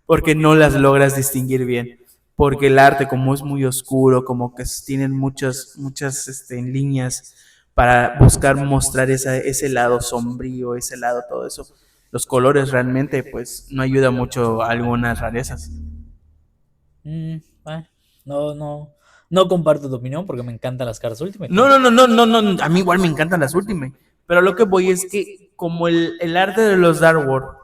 Porque no las logras distinguir bien. Porque el arte, como es muy oscuro, como que tienen muchas líneas para buscar mostrar ese lado sombrío, ese lado, todo eso. Los colores realmente, pues, no ayuda mucho a algunas rarezas. Bueno, no comparto tu opinión porque me encantan las cartas Ultimate. No, a mí igual me encantan las Ultimate. Pero lo que voy es que, como el arte de los Dark World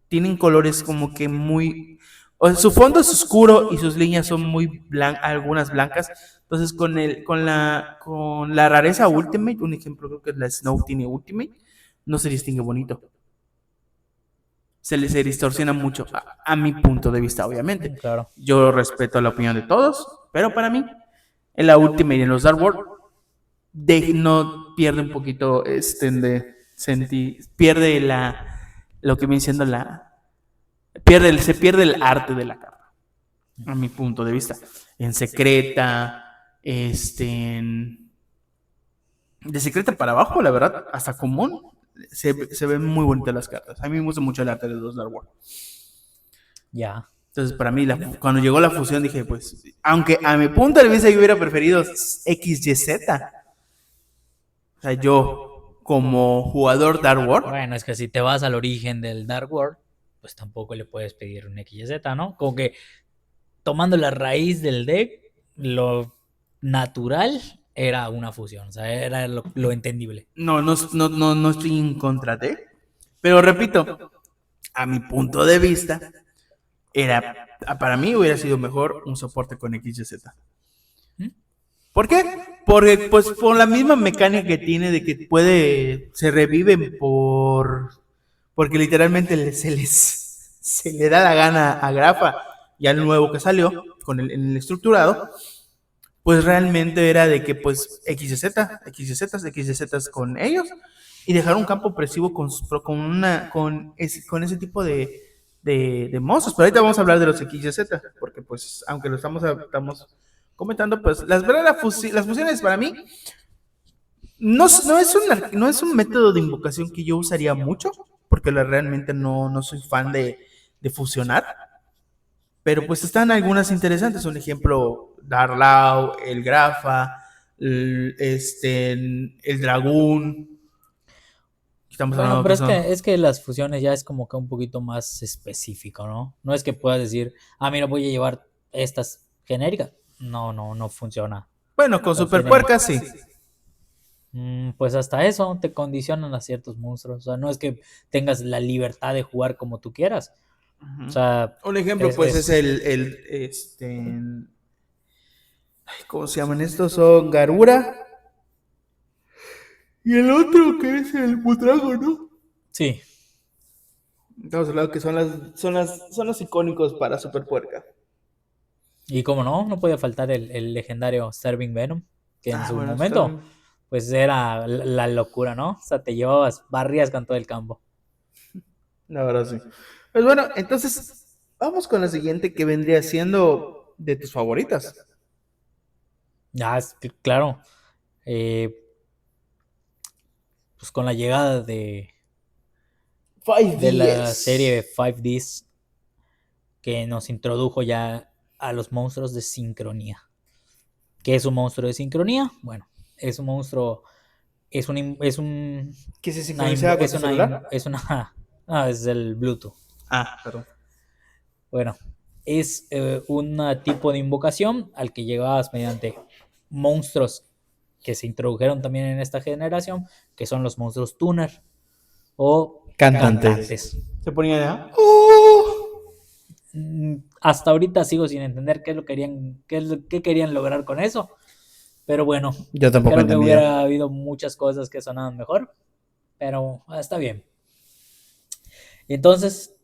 tienen colores como que muy. O sea, su fondo es oscuro y sus líneas son muy blancas, algunas blancas. Entonces, con la rareza Ultimate, un ejemplo creo que es la Snow tiene Ultimate, no se distingue bonito. Se distorsiona mucho, a mi punto de vista, obviamente. Claro. Yo respeto la opinión de todos, pero para mí, en la Ultimate y en los Dark World, no pierde un poquito pierde lo que viene siendo se pierde el arte de la carta, a mi punto de vista. En secreta, de secreta para abajo, la verdad, hasta común, se ven muy bonitas las cartas. A mí me gusta mucho el arte de los Dark World. Ya. Entonces, para mí, cuando llegó la fusión, dije, pues, aunque a mi punto de vista yo hubiera preferido XYZ. O sea, yo, como jugador Dark World. Bueno, es que si te vas al origen del Dark World, pues tampoco le puedes pedir un XYZ, ¿no? Como que tomando la raíz del deck, lo natural era una fusión, o sea, era lo entendible. No estoy en contra de. Pero repito, a mi punto de vista, para mí hubiera sido mejor un soporte con XYZ. ¿Por qué? Porque, pues, por la misma mecánica que tiene de que se reviven porque literalmente se le da la gana a Grafa y al nuevo que salió en el estructurado, pues realmente era de que, pues, XYZ con ellos y dejar un campo opresivo con ese tipo de monstruos. Pero ahorita vamos a hablar de los XYZ, porque, pues, aunque lo estamos comentando, pues las fusiones para mí no es un método de invocación que yo usaría mucho, porque realmente no soy fan de fusionar, pero pues están algunas interesantes. Un ejemplo, Darlau, el Grafa, el Dragón. Bueno, pero es que las fusiones ya es como que un poquito más específico, ¿no? No es que puedas decir, mira, voy a llevar estas genéricas. No funciona. Bueno, con Super Puerca sí. Pues hasta eso te condicionan a ciertos monstruos. O sea, no es que tengas la libertad de jugar como tú quieras. O sea, un ejemplo, es ¿cómo se llaman estos? Son Garura. Y el otro que es el Butrago, ¿no? Sí. Estamos hablando que son los icónicos para Super Puerca. Y como no podía faltar el legendario Serving Venom, que en su momento, pues era la locura, ¿no? O sea, te llevabas, barrías con todo el campo. La verdad, sí. Pues bueno, entonces, vamos con la siguiente, que vendría siendo de tus favoritas. Claro. Pues con la llegada de la serie 5Ds, que nos introdujo ya a los monstruos de sincronía. ¿Qué es un monstruo de sincronía? Bueno, es un monstruo, es un ¿Qué se sincroniza con tu celular? Es el Bluetooth. Perdón. Bueno, es un tipo de invocación al que llegabas mediante monstruos que se introdujeron también en esta generación, que son los monstruos tuner o cantantes. Se ponían ya. Hasta ahorita sigo sin entender qué querían lograr con eso. Pero bueno, yo tampoco creo que hubiera habido muchas cosas que sonaban mejor. Pero está bien. Entonces,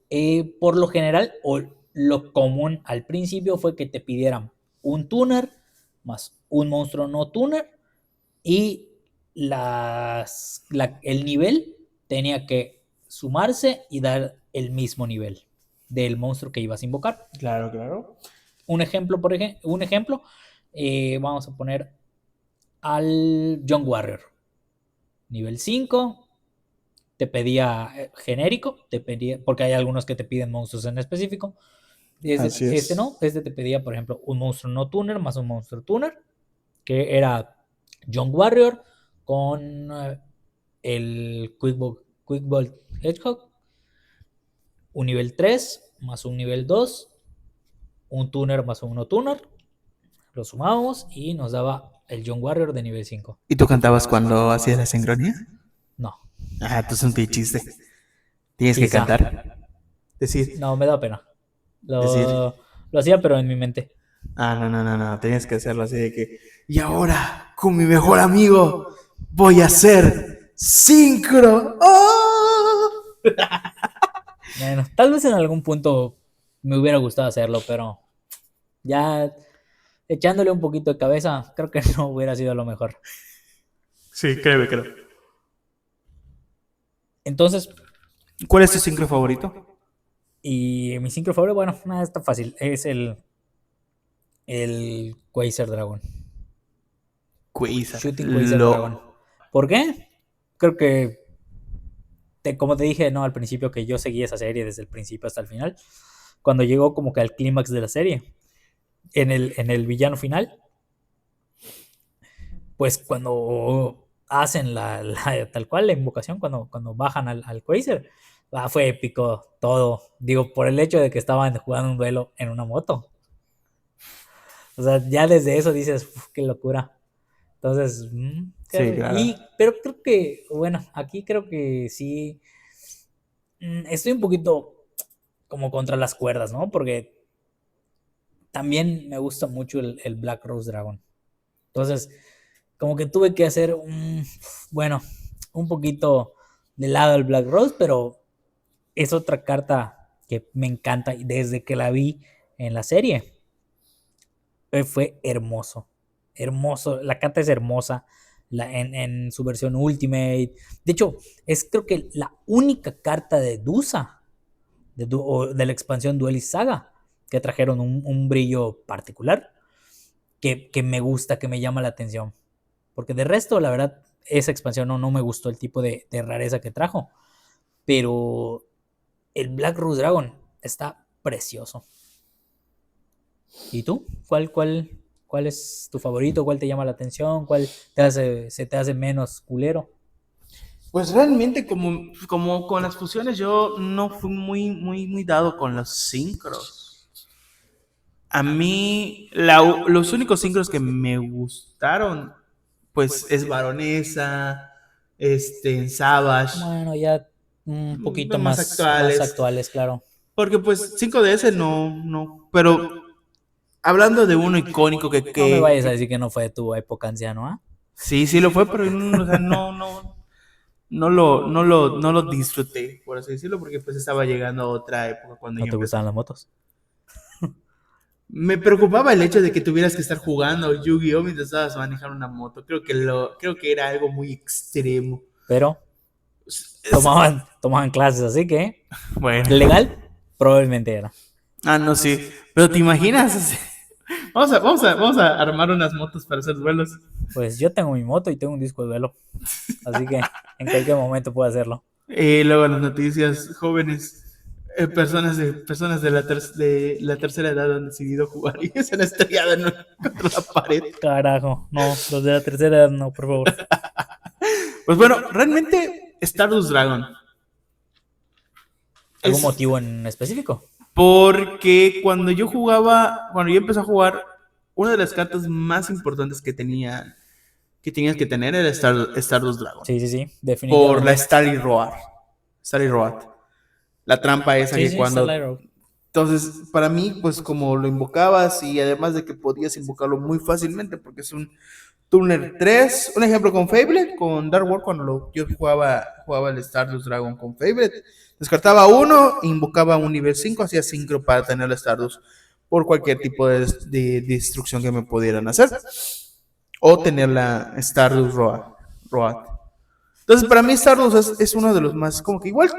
por lo general, o lo común al principio fue que te pidieran un tuner más un monstruo no tuner y el nivel tenía que sumarse y dar el mismo nivel del monstruo que ibas a invocar. Claro. Un ejemplo, vamos a poner al John Warrior. Nivel 5, te pedía genérico, te pedía, porque hay algunos que te piden monstruos en específico. Así es. No, este te pedía, por ejemplo, un monstruo no tuner más un monstruo tuner, que era Young Warrior con el Quick Ball Hedgehog, un nivel 3 más un nivel 2, un tuner más un no tuner, lo sumábamos y nos daba el Young Warrior de nivel 5. ¿Y tú cantabas cuando hacías la sincronía? No, Ah, tú es un chiste. Tienes que quizá. cantar. Decir, No, me da pena. decir. Lo hacía, pero en mi mente. Ah, no, no, no, no. Tenías que hacerlo así de que. Y ahora, con mi mejor amigo, voy a hacer sincro. ¡Oh! Bueno, tal vez en algún punto me hubiera gustado hacerlo, pero ya echándole un poquito de cabeza, creo que no hubiera sido lo mejor. Sí, créeme, creo. Entonces, ¿Cuál es tu sincro favorito? y mi sincro favorito, bueno, nada, está fácil, es el Quasar Dragon. Quasar. Shooting Quasar Dragon. ¿Por qué? Creo que, como te dije, no, al principio, que yo seguí esa serie desde el principio hasta el final. Cuando llegó como que al clímax de la serie, en el villano final, pues cuando hacen tal cual la invocación, cuando bajan al Quasar, fue épico todo. Digo, por el hecho de que estaban jugando un duelo en una moto. O sea, ya desde eso dices, qué locura. Entonces, Sí, claro. pero creo que, bueno, aquí creo que sí, estoy un poquito como contra las cuerdas, ¿no? Porque también me gusta mucho el Black Rose Dragon. Entonces, como que tuve que hacer bueno, un poquito de lado el Black Rose, pero es otra carta que me encanta y desde que la vi en la serie fue hermoso. Hermoso, la carta es hermosa en su versión Ultimate. De hecho, es creo que la única carta de Dusa, de la expansión Duelist Saga, que trajeron un brillo particular que me gusta, que me llama la atención. Porque de resto, la verdad, esa expansión no me gustó el tipo de rareza que trajo. Pero el Black Rose Dragon está precioso. ¿Y tú? ¿Cuál es tu favorito? ¿Cuál te llama la atención? ¿Cuál se te hace menos culero? Pues realmente como con las fusiones yo no fui muy dado con los sincros. A mí los únicos sincros que me gustaron pues es Baronesa, en Savage, Bueno, ya un poquito más más actuales. actuales, claro. Porque pues 5DS no. Pero hablando de uno icónico No me vayas a decir que no fue de tu época anciano, ¿ah? sí lo fue, pero o sea, no lo disfruté, por así decirlo, porque pues estaba llegando a otra época cuando ¿No yo te empecé. gustaban las motos? Me preocupaba el hecho de que tuvieras que estar jugando Yu-Gi-Oh mientras estabas manejando una moto. Creo que era algo muy extremo. Pero tomaban clases, así que Bueno. legal probablemente era. Ah, no, sí. Pero ¿te imaginas? Vamos a armar unas motos para hacer vuelos. Pues yo tengo mi moto y tengo un disco de velo, así que en cualquier momento puedo hacerlo. Luego las noticias, jóvenes, personas de la tercera edad han decidido jugar y se han estrellado contra la pared. Carajo, no, los de la tercera edad no, por favor. Pues bueno, realmente Stardust Dragon. ¿Algún motivo en específico? Porque cuando yo empecé a jugar, una de las cartas más importantes que tenías que tener era Stardust Dragon. Sí, definitivamente. Por la Starry Road. La trampa esa que cuando... Entonces, para mí, pues como lo invocabas y además de que podías invocarlo muy fácilmente, porque es un Turner 3, un ejemplo con Fable, con Dark World, cuando yo jugaba el Stardust Dragon con Fable, descartaba uno, invocaba un nivel 5, hacía sincro para tener el Stardust por cualquier tipo de destrucción que me pudieran hacer, o tener la Stardust Road. Entonces, para mí Stardust es uno de los más, como que igual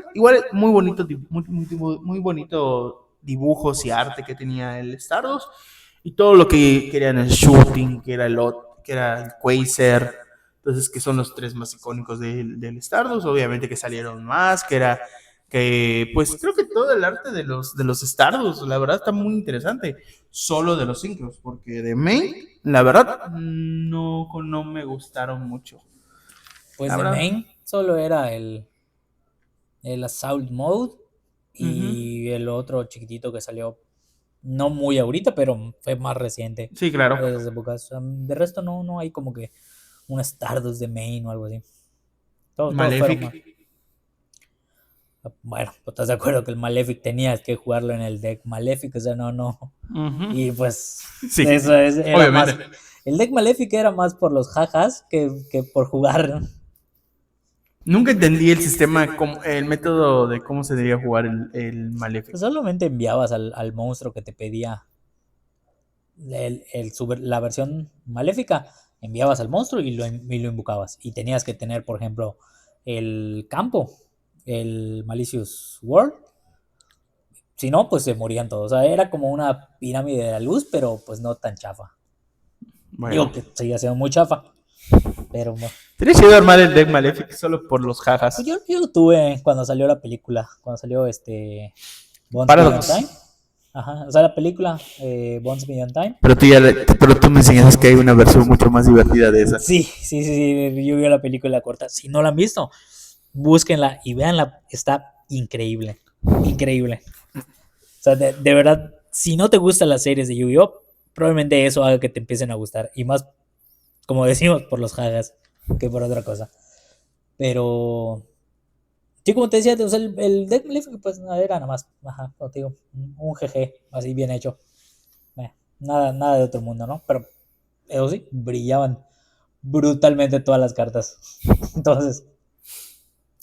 muy bonito, muy bonito dibujos y arte que tenía el Stardust, y todo lo que querían el shooting, que era el Quasar. Entonces, que son los 3 más icónicos del Stardust. Obviamente que salieron más, que pues creo que todo el arte de los Stardust, la verdad, está muy interesante. Solo de los Synchros, porque de Main, la verdad, no me gustaron mucho. Pues La de verdad. main solo era el Assault Mode y Ujú. el otro chiquitito que salió no muy ahorita, pero fue más reciente. Sí, claro. De esas épocas. De resto no hay como que un Stardust de main o algo así. Todos fueron más. Malefic. Bueno, pues estás de acuerdo que el Malefic tenías que jugarlo en el deck Malefic, o sea, no. Ujú. Y pues Sí, era obviamente. más. El deck Malefic era más por los jajas que por jugar. Nunca entendí el sistema, el método de cómo se debería jugar el Malefic. Solamente enviabas al monstruo que te pedía la versión maléfica, enviabas al monstruo y lo invocabas. Y tenías que tener, por ejemplo, el campo, el Malicious World. Si no, pues se morían todos. O sea, era como una pirámide de la luz, pero pues no tan chafa. Digo Bueno. que seguía siendo muy chafa. Pero bueno. Tenía chido armar el deck Malefic solo por los jajas. Pues yo lo tuve cuando salió la película. Cuando salió Once Beyond Paradox. Time. Ajá. O sea, la película Once Beyond Time. Pero tú me enseñaste que hay una versión mucho más divertida de esa. Sí. Yo vi la película corta. Si no la han visto, búsquenla y véanla. Está increíble. Increíble. O sea, de verdad, si no te gustan las series de Yu-Gi-Oh, probablemente eso haga que te empiecen a gustar. Y más, como decimos, por los jagas que por otra cosa. Pero sí, como te decía, o sea, el deck Malefic, pues era nada más. Ajá, como te digo, un GG, así bien hecho. Nada de otro mundo, ¿no? Pero eso sí, brillaban brutalmente todas las cartas. Entonces,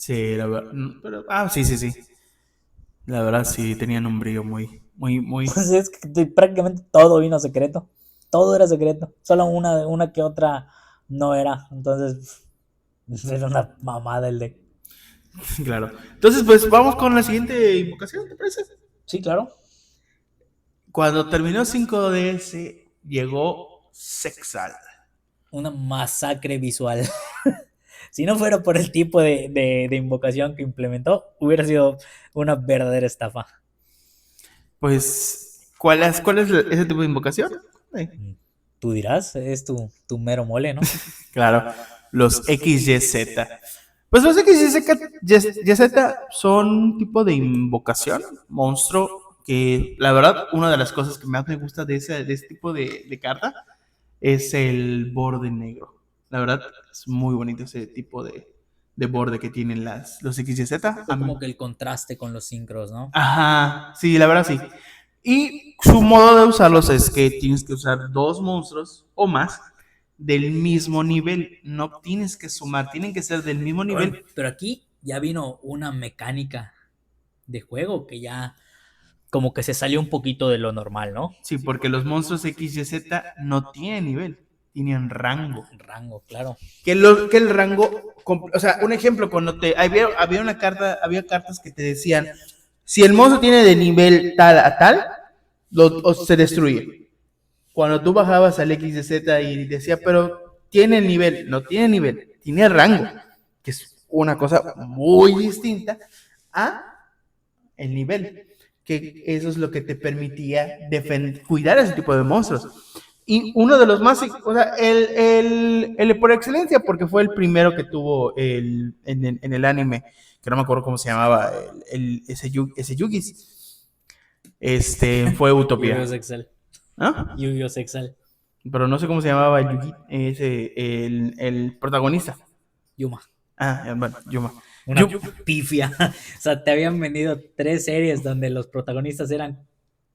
Sí, la verdad. Pero, sí. La verdad sí tenían un brillo muy. pues es que prácticamente todo vino secreto. Todo era secreto. Solo una que otra no era. Entonces, era una mamada el deck. Claro. Entonces, pues vamos con la siguiente invocación, ¿te parece? Sí, claro. Cuando terminó 5DS, llegó Sexal. Una masacre visual. Si no fuera por el tipo de invocación que implementó, hubiera sido una verdadera estafa. Pues, ¿cuál es ese tipo de invocación? Tú dirás, es tu mero mole, ¿no? Claro, los XYZ. Pues los XYZ son un tipo de invocación, monstruo, que la verdad, una de las cosas que más me gusta de ese tipo de carta es el borde negro. La verdad, es muy bonito ese tipo de borde que tienen los XYZ. Fue como que el contraste con los sincros, ¿no? Ajá, sí, la verdad sí. Y su modo de usarlos es que tienes que usar 2 monstruos o más del mismo nivel. No tienes que sumar, tienen que ser del mismo Bueno, nivel. pero aquí ya vino una mecánica de juego que ya como que se salió un poquito de lo normal, ¿no? Sí, porque los monstruos X y Z no tienen nivel, tienen rango. Rango, claro. Que el rango, o sea, un ejemplo, cuando había una carta, había cartas que te decían, si el monstruo tiene de nivel tal a tal, se destruye. Cuando tú bajabas al X y Z y decía, pero tiene nivel, no tiene nivel, tiene rango, que es una cosa muy distinta a el nivel, que eso es lo que te permitía cuidar a ese tipo de monstruos. Y uno de los más, o sea, el por excelencia, porque fue el primero que tuvo en el anime, que no me acuerdo cómo se llamaba, ese Yugis, fue Utopia. Yu-Gi-Oh! Excel. ¿Ah? Yu-Gi-Oh! Excel. Pero no sé cómo se llamaba el Yugi, el protagonista. Yuma. Bueno, Yuma. Una pifia. O sea, te habían vendido 3 series donde los protagonistas eran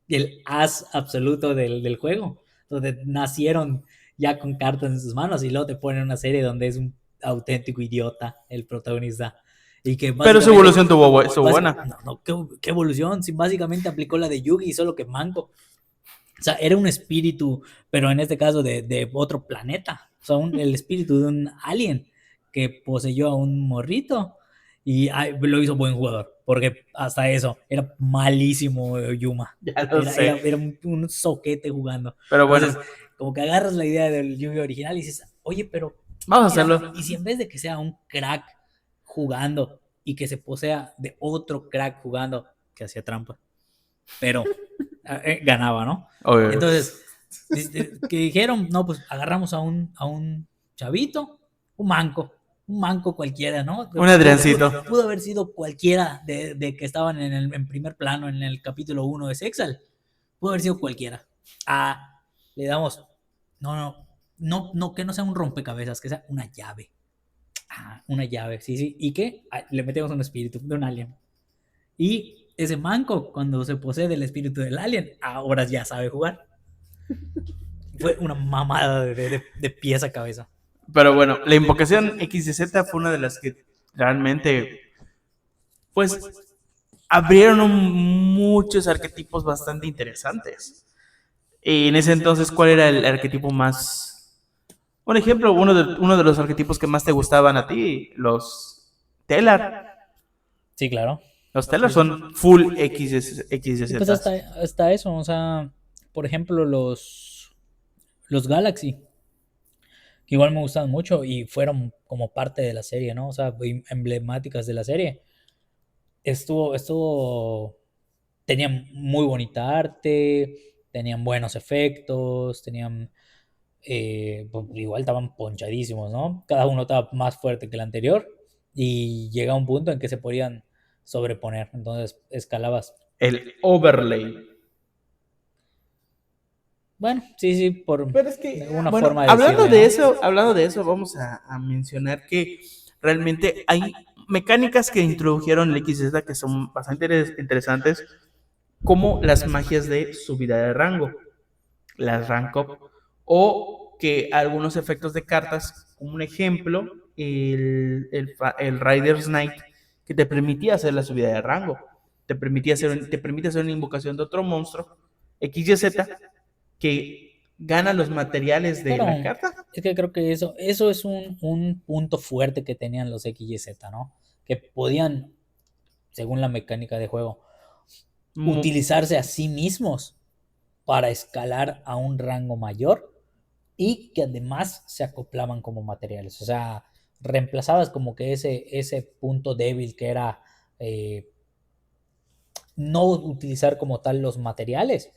el as absoluto del juego. Donde nacieron ya con cartas en sus manos y luego te ponen una serie donde es un auténtico idiota el protagonista. Y que Pero su evolución estuvo buena. No, ¿qué evolución? Si básicamente aplicó la de Yugi, solo que manco. O sea, era un espíritu, pero en este caso de otro planeta. O sea, el espíritu de un alien que poseyó a un morrito y lo hizo buen jugador. Porque hasta eso, era malísimo Yuma. Ya lo sé. Era un soquete jugando. Pero bueno. Entonces, como que agarras la idea del Yugi original y dices, oye, pero Vamos a hacerlo. Y si en vez de que sea un crack jugando y que se posea de otro crack jugando, que hacía trampa, pero ganaba, ¿no? Oye. Entonces, que dijeron, no, pues agarramos a un chavito, un manco cualquiera, ¿no? Un Adriancito. Pudo haber sido cualquiera de que estaban en primer plano en el capítulo 1 de Sexal. Pudo haber sido cualquiera. Le damos, no, que no sea un rompecabezas, que sea una llave. Una llave, sí. ¿Y qué? Le metemos un espíritu de un alien. Y ese manco, cuando se posee del espíritu del alien, ahora ya sabe jugar. Fue una mamada de pies a cabeza. Pero bueno, la invocación XYZ fue una de las que realmente, pues, abrieron muchos arquetipos bastante interesantes. Y en ese entonces, ¿cuál era el arquetipo más? Por ejemplo, uno de los arquetipos que más te gustaban a ti, los Tellar. Sí, claro. Los Tellar son full XYZ. Pues hasta eso, o sea, por ejemplo, los Galaxy, que igual me gustan mucho y fueron como parte de la serie, ¿no? O sea, emblemáticas de la serie. Tenían muy bonita arte, tenían buenos efectos, tenían, igual estaban ponchadísimos, ¿no? Cada uno estaba más fuerte que el anterior y llega un punto en que se podían sobreponer, entonces escalabas. El overlay. Bueno, sí, Pero es que, una bueno, forma de decirle, hablando de eso, vamos a mencionar que realmente hay mecánicas que introdujeron el XZ que son bastante interesantes, como las magias de subida de rango, las rank up, o que algunos efectos de cartas, como un ejemplo, el Rider's Knight, que te permitía hacer la subida de rango, te permite hacer una invocación de otro monstruo, XYZ, que gana los materiales de la carta. Es que creo que eso es un punto fuerte que tenían los XYZ, ¿no? Que podían, según la mecánica de juego, utilizarse a sí mismos para escalar a un rango mayor y que además se acoplaban como materiales. O sea, reemplazabas como que ese punto débil que era no utilizar como tal los materiales,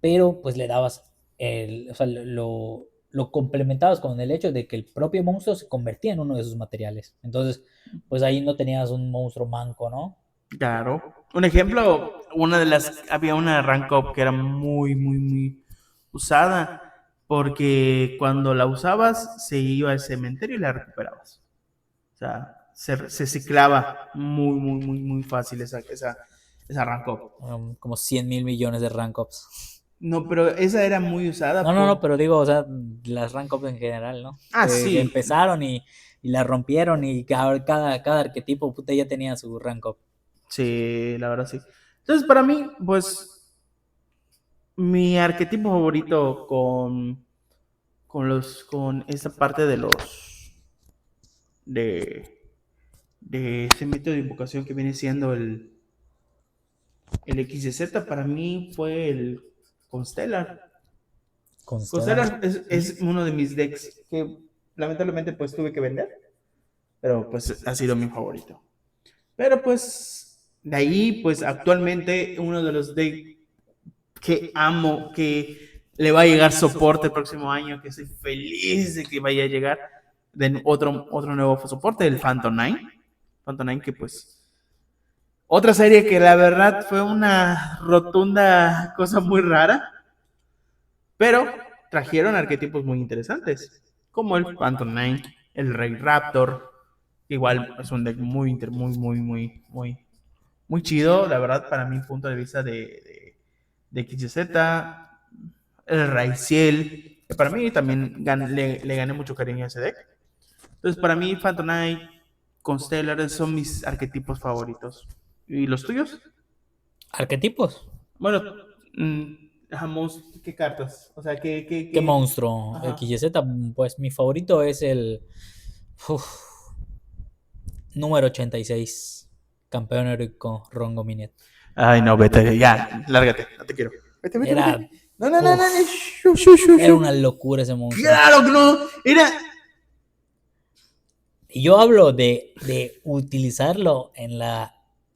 pero pues le dabas o sea, lo complementabas con el hecho de que el propio monstruo se convertía en uno de sus materiales. Entonces, pues ahí no tenías un monstruo manco, ¿no? Claro. Un ejemplo, había una rank up que era muy usada, porque cuando la usabas se iba al cementerio y la recuperabas. O sea, se ciclaba muy fácil esa rank up. Como 100,000 millones de rank ups. No, pero esa era muy usada. No, pero digo, o sea, las rank ups en general, ¿no? Sí. Que empezaron y la rompieron y cada arquetipo puta ya tenía su rank up. Sí, la verdad sí. Entonces, para mí, pues, mi arquetipo favorito con esa parte de ese método de invocación que viene siendo el XYZ, para mí fue el Constellar. Constellar es uno de mis decks que lamentablemente pues tuve que vender, pero pues ha sido mi favorito. Pero pues de ahí pues actualmente uno de los decks que amo, que le va a llegar soporte el próximo año, que estoy feliz de que vaya a llegar de otro nuevo soporte, el Phantom 9. Phantom 9 que pues otra serie que la verdad fue una rotunda cosa muy rara, pero trajeron arquetipos muy interesantes, como el Phantom 9, el Rey Raptor, igual es un deck muy chido, la verdad, para mi punto de vista de XYZ, el Raiciel, que para mí también le gané mucho cariño a ese deck. Entonces, para mí, Phantom Knight, Constellar son mis arquetipos favoritos. ¿Y los tuyos? ¿Arquetipos? Bueno, ¿qué cartas? O sea, ¿Qué monstruo? Ajá. XYZ, pues mi favorito es el número 86, campeón heroico Rongo Minet. Ay, no, vete, ya, lárgate, no te quiero. Vete. No. Era una locura ese monstruo. Claro que no, era Y yo hablo de utilizarlo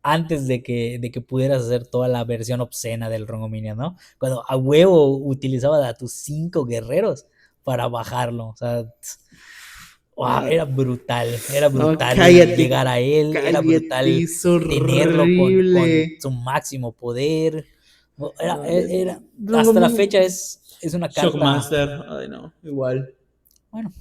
antes de que pudieras hacer toda la versión obscena del Rongominia, ¿no? Cuando a huevo utilizabas a tus 5 guerreros para bajarlo. O sea, wow, era No, brutal cállate, llegar a él, era cállate, brutal es tenerlo con horrible. su máximo poder. No, Hasta la Drongomir, fecha es una carta, Shockmaster, ay no, igual. bueno,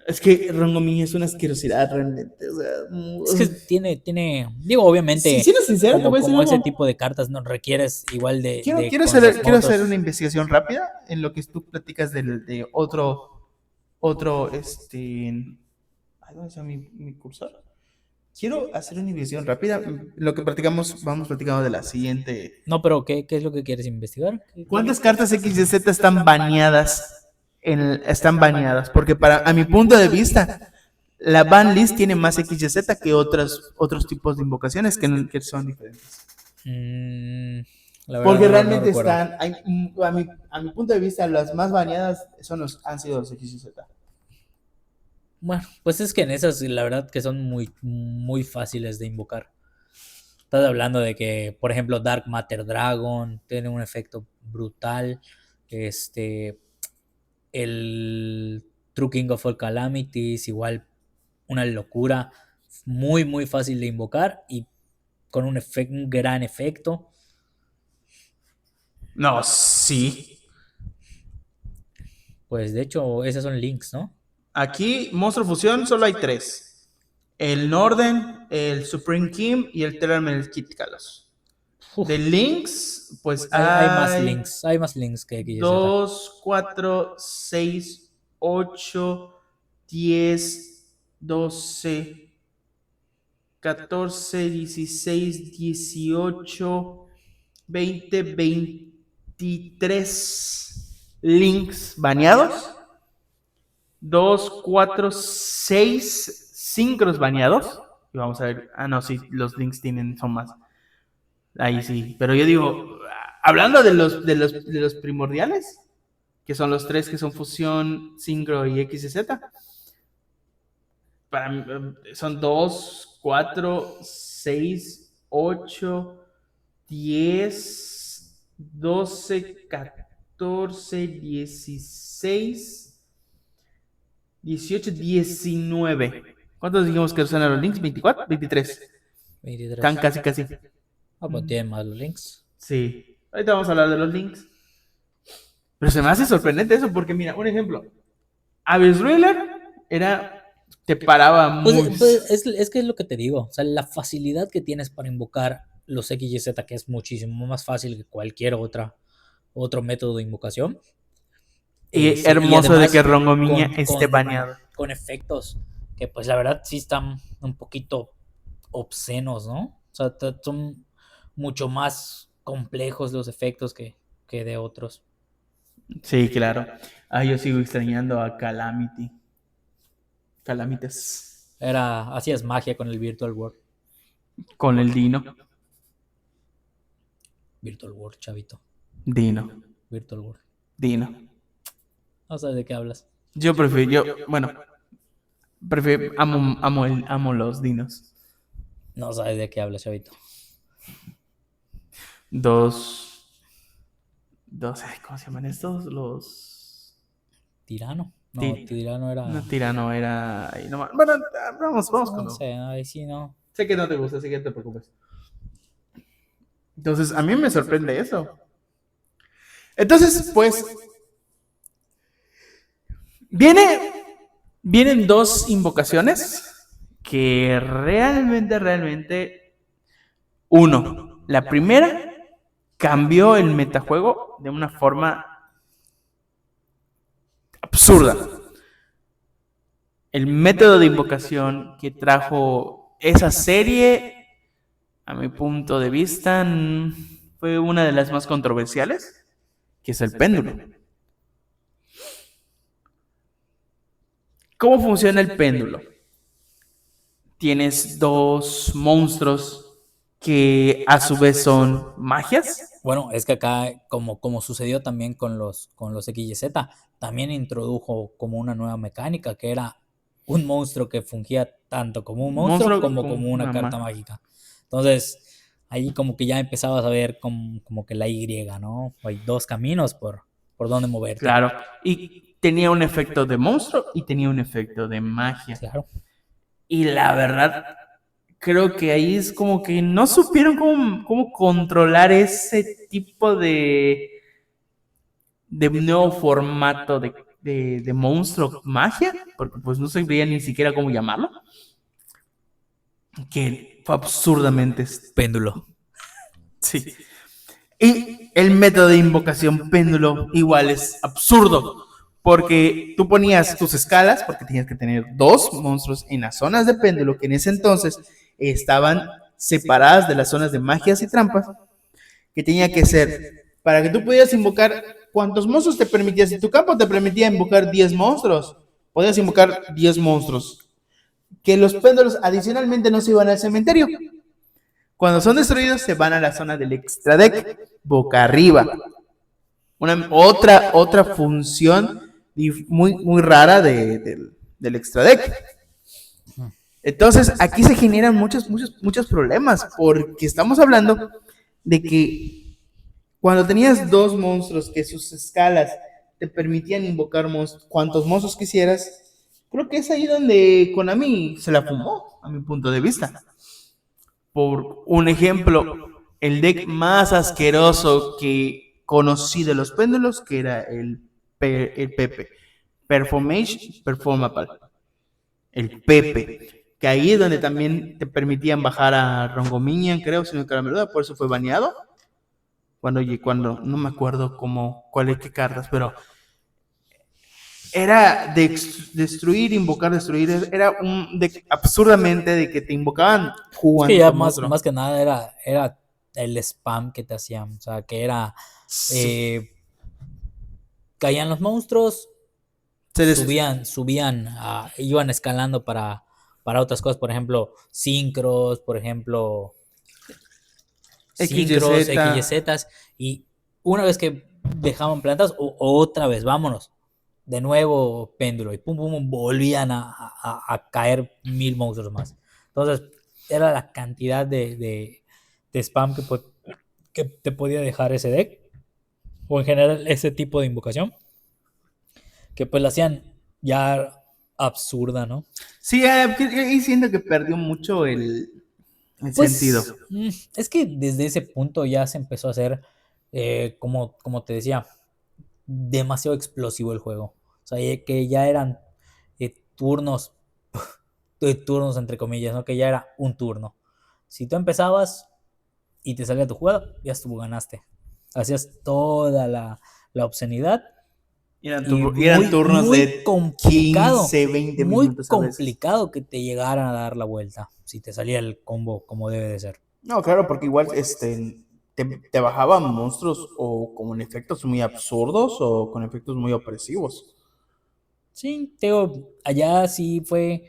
Es que Rongomir es una asquerosidad realmente, o sea, es que digo, obviamente, siendo sincero, te voy a decir como ese algo. tipo de cartas no requieres igual Quiero, de con los quiero hacer una monstruos. investigación rápida en lo que tú platicas de otro, ay, ¿dónde está mi cursor? Quiero hacer una investigación rápida. Lo que practicamos, vamos platicando de la siguiente. No, pero ¿qué es lo que quieres investigar? ¿Cuántas cartas X y Z están baneadas? Están baneadas. Porque a mi punto de vista, la ban list tiene más X y Z que otros tipos de invocaciones que son diferentes. Mm, la verdad Porque no realmente recuerdo. a mi punto de vista, las más baneadas han sido los X y Z. Bueno, pues es que en esas la verdad que son muy fáciles de invocar. Estás hablando de que, por ejemplo, Dark Matter Dragon tiene un efecto brutal. Este, el True King of All Calamities, igual una locura. Muy fácil de invocar y con un gran efecto. No, sí. Pues de hecho, esas son links, ¿no? Aquí, Monstruo Fusión, solo hay tres. El Norden, el Supreme King y el Terramel Kit Kalos. De Uf, links, pues hay hay hay más links que XYZ. 2, 4, 6, 8, 10, 12, 14, 16, 18, 20, 23 links baneados. 2, 4, 6 sincros baneados. Y vamos a ver. Ah, no, sí, los links son más. Ahí sí. Pero yo digo, hablando de los primordiales, que son los tres que son fusión, sincro y X y Z, para mí, son 2, 4, 6, 8, 10, 12, 14, 16, 18, 19. ¿Cuántos dijimos que son los links? 24, 23. 23. Están casi. Ah, pues tienen más los links. Sí. Ahorita vamos a hablar de los links. Pero se me hace sorprendente eso porque, mira, un ejemplo. Abyss Ruler te paraba muy. Pues es que es lo que te digo. O sea, la facilidad que tienes para invocar los XYZ, que es muchísimo más fácil que cualquier otro método de invocación. Y Y hermoso de además que Rongomiña con, esté con, baneado. con efectos que pues la verdad sí están un poquito obscenos, ¿no? O sea, son mucho más complejos los efectos que de otros. Sí, claro. Ah, yo sigo extrañando a Calamity. Calamites. Hacías magia con el Virtual World. Con el Dino. Virtual World, chavito. Dino. Virtual World. Dino. No sabes de qué hablas. Amo los dinos. No sabes de qué hablas, chavito. ¿Cómo se llaman estos? ¿Tirano? No, Ti- Tirano era. No, tirano era. Bueno, vamos con No lo. sé, ahí sí no. Sé que no te gusta, así que no te preocupes. Entonces, a mí me sorprende eso. Entonces, pues, vienen dos invocaciones que realmente, uno, la primera cambió el metajuego de una forma absurda. El método de invocación que trajo esa serie, a mi punto de vista, fue una de las más controversiales, que es el péndulo. ¿Cómo funciona el péndulo? Tienes dos monstruos que a su vez son magias. Bueno, es que acá, como sucedió también con los XYZ, también introdujo como una nueva mecánica que era un monstruo que fungía tanto como un monstruo Monstruo como con como una una carta magia. mágica. Entonces, ahí como que ya empezabas a ver como que la Y, ¿no? Hay dos caminos por donde moverte. Claro. Y tenía un efecto de monstruo y tenía un efecto de magia. Claro. Y la verdad, creo que ahí es como que no supieron cómo controlar ese tipo de nuevo formato de monstruo magia, porque pues no sabía ni siquiera cómo llamarlo, que fue absurdamente... Péndulo. Sí. Y el método de invocación péndulo igual es absurdo, porque tú ponías tus escalas, porque tenías que tener dos monstruos en las zonas de péndulo, que en ese entonces estaban separadas de las zonas de magias y trampas, que tenía que ser, para que tú pudieras invocar, ¿cuántos monstruos te permitías? Si tu campo te permitía invocar 10 monstruos, podías invocar 10 monstruos. Que los péndulos adicionalmente no se iban al cementerio. Cuando son destruidos, se van a la zona del extra deck, boca arriba. Otra función muy rara del extra deck. Entonces, aquí se generan muchos problemas, porque estamos hablando de que cuando tenías dos monstruos que sus escalas te permitían invocar cuantos monstruos quisieras, creo que es ahí donde Konami se la fumó, a mi punto de vista. Por un ejemplo, el deck más asqueroso que conocí de los péndulos, que era el Pepe, Performapal, el Pepe, que ahí es donde también te permitían bajar a Rongominian, creo, si no me acuerdo, por eso fue baneado. Cuando no me acuerdo cuál es qué cartas, pero era de destruir, invocar, destruir. Era un deck absurdamente de que te invocaban Es que jugando ya con más, monstruo. más que nada era el spam que te hacían. O sea, que era. Sí. eh, Caían los monstruos, Se des subían, iban escalando para otras cosas. Por ejemplo, sincros, por ejemplo, sincros, XYZ. XYZ. Y una vez que dejaban plantas, otra vez, vámonos. De nuevo péndulo. Y pum, pum, pum, volvían a caer 1000 monstruos más. Entonces, era la cantidad de spam que te podía dejar ese deck. O en general ese tipo de invocación. Que pues la hacían ya absurda, ¿no? Sí, y siento que perdió mucho el sentido. Pues es que desde ese punto ya se empezó a hacer, como te decía, demasiado explosivo el juego. O sea, que ya eran turnos, turnos entre comillas, ¿no? Que ya era un turno. Si tú empezabas y te salía tu jugada, ya estuvo, ganaste. Hacías toda la obscenidad y Eran muy, turnos muy de complicado, 15, 20 muy minutos a veces. complicado que te llegaran a dar la vuelta si te salía el combo como debe de ser. No, claro, porque igual te bajaban monstruos o con efectos muy absurdos o con efectos muy opresivos. Sí, Teo, allá sí fue,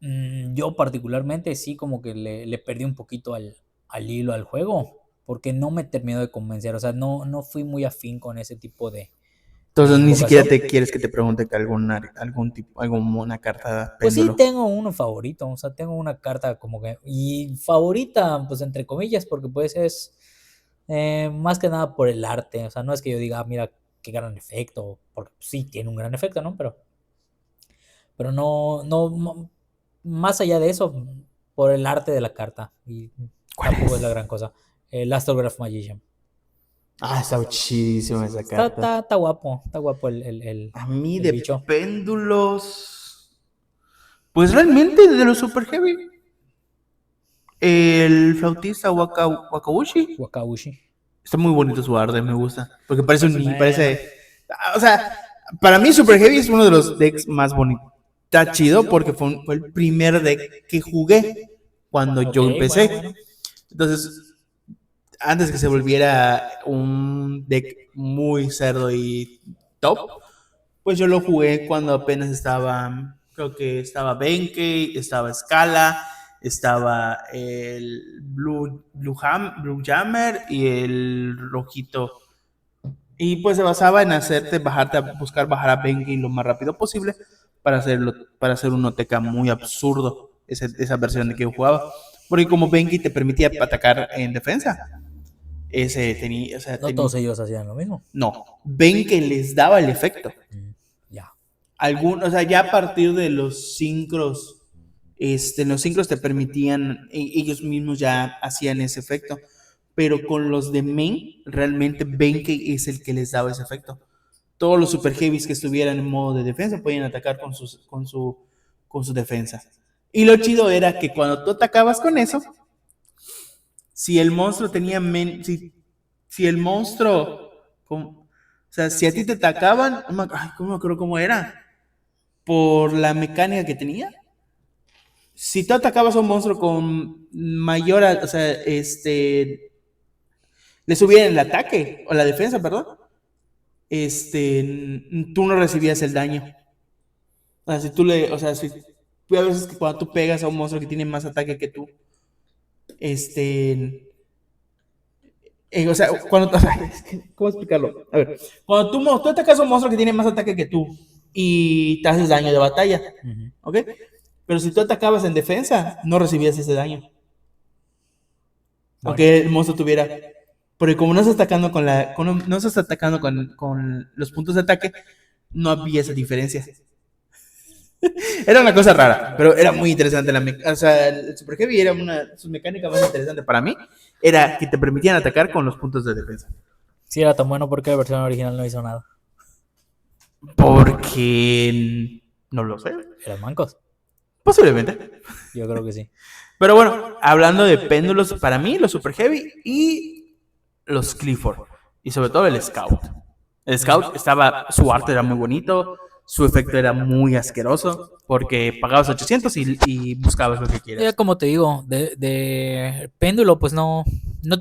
yo particularmente sí como que le perdí un poquito al hilo al juego, porque no me terminó de convencer, o sea, no fui muy afín con ese tipo de Entonces ni siquiera invocación. te quieres que te pregunte que algún tipo, alguna carta Pues sí, péndulo. tengo uno favorito, o sea, tengo una carta como que, y favorita, pues entre comillas, porque pues es más que nada por el arte, o sea, no es que yo diga, mira, qué gran efecto, porque sí, tiene un gran efecto, ¿no? Pero más allá de eso, por el arte de la carta, y ¿Cuál tampoco es la es? gran cosa. El Astrograph Magician. Ah, está chidísima esa Está, carta. está, está guapo A mí el de bicho. péndulos. Pues realmente de los super heavy. El flautista Wakaushi. Wakaushi. Está muy bonito su arte, me gusta. Porque parece un niño, Bueno, parece. O sea, para mí Super Heavy es uno de los decks más bonitos. Está chido porque fue el primer deck que jugué cuando ok, yo bueno, empecé. bueno. Entonces, antes que se volviera un deck muy cerdo y top, pues yo lo jugué cuando apenas estaba, creo que estaba Benkei, estaba Scala, estaba el Blue Jammer y el rojito. Y pues se basaba en hacerte bajarte, buscar bajar a Benkei lo más rápido posible para hacer un OTK muy absurdo, esa versión de que yo jugaba. Porque como Benki te permitía atacar en defensa. No todos ellos hacían lo mismo. No, Benki les daba el efecto. Ya. O sea, ya a partir de los sincros, los sincros te permitían, ellos mismos ya hacían ese efecto. Pero con los de main, realmente Benki es el que les daba ese efecto. Todos los super heavies que estuvieran en modo de defensa podían atacar con su defensa. Y lo chido era que cuando tú atacabas con eso, si el monstruo tenía si el monstruo, o sea, si a ti te atacaban, ¿cómo me acuerdo cómo era? Por la mecánica que tenía. Si tú atacabas a un monstruo con mayor, o sea, le subían el ataque, o la defensa, perdón, tú no recibías el daño. O sea, si a veces que cuando tú pegas a un monstruo que tiene más ataque que tú, o sea, ¿cómo explicarlo? A ver, cuando tú atacas a un monstruo que tiene más ataque que tú y te haces daño de batalla, ¿ok? Pero si tú atacabas en defensa, no recibías ese daño. Aunque el monstruo tuviera. Porque como no estás atacando no estás atacando con los puntos de ataque, no había esa diferencia. Era una cosa rara, pero era muy interesante. O sea, el Super Heavy era su mecánica más interesante para mí. Era que te permitían atacar con los puntos de defensa. Sí, era tan bueno porque la versión original no hizo nada. Porque no lo sé. ¿Eran mancos? Posiblemente. Yo creo que sí. Pero bueno, hablando de péndulos, para mí los Super Heavy y los Clifford. Y sobre todo el Scout. El Scout su arte era muy bonito, su efecto era muy asqueroso, porque pagabas 800 y buscabas lo que quieras. Como te digo, de péndulo, pues no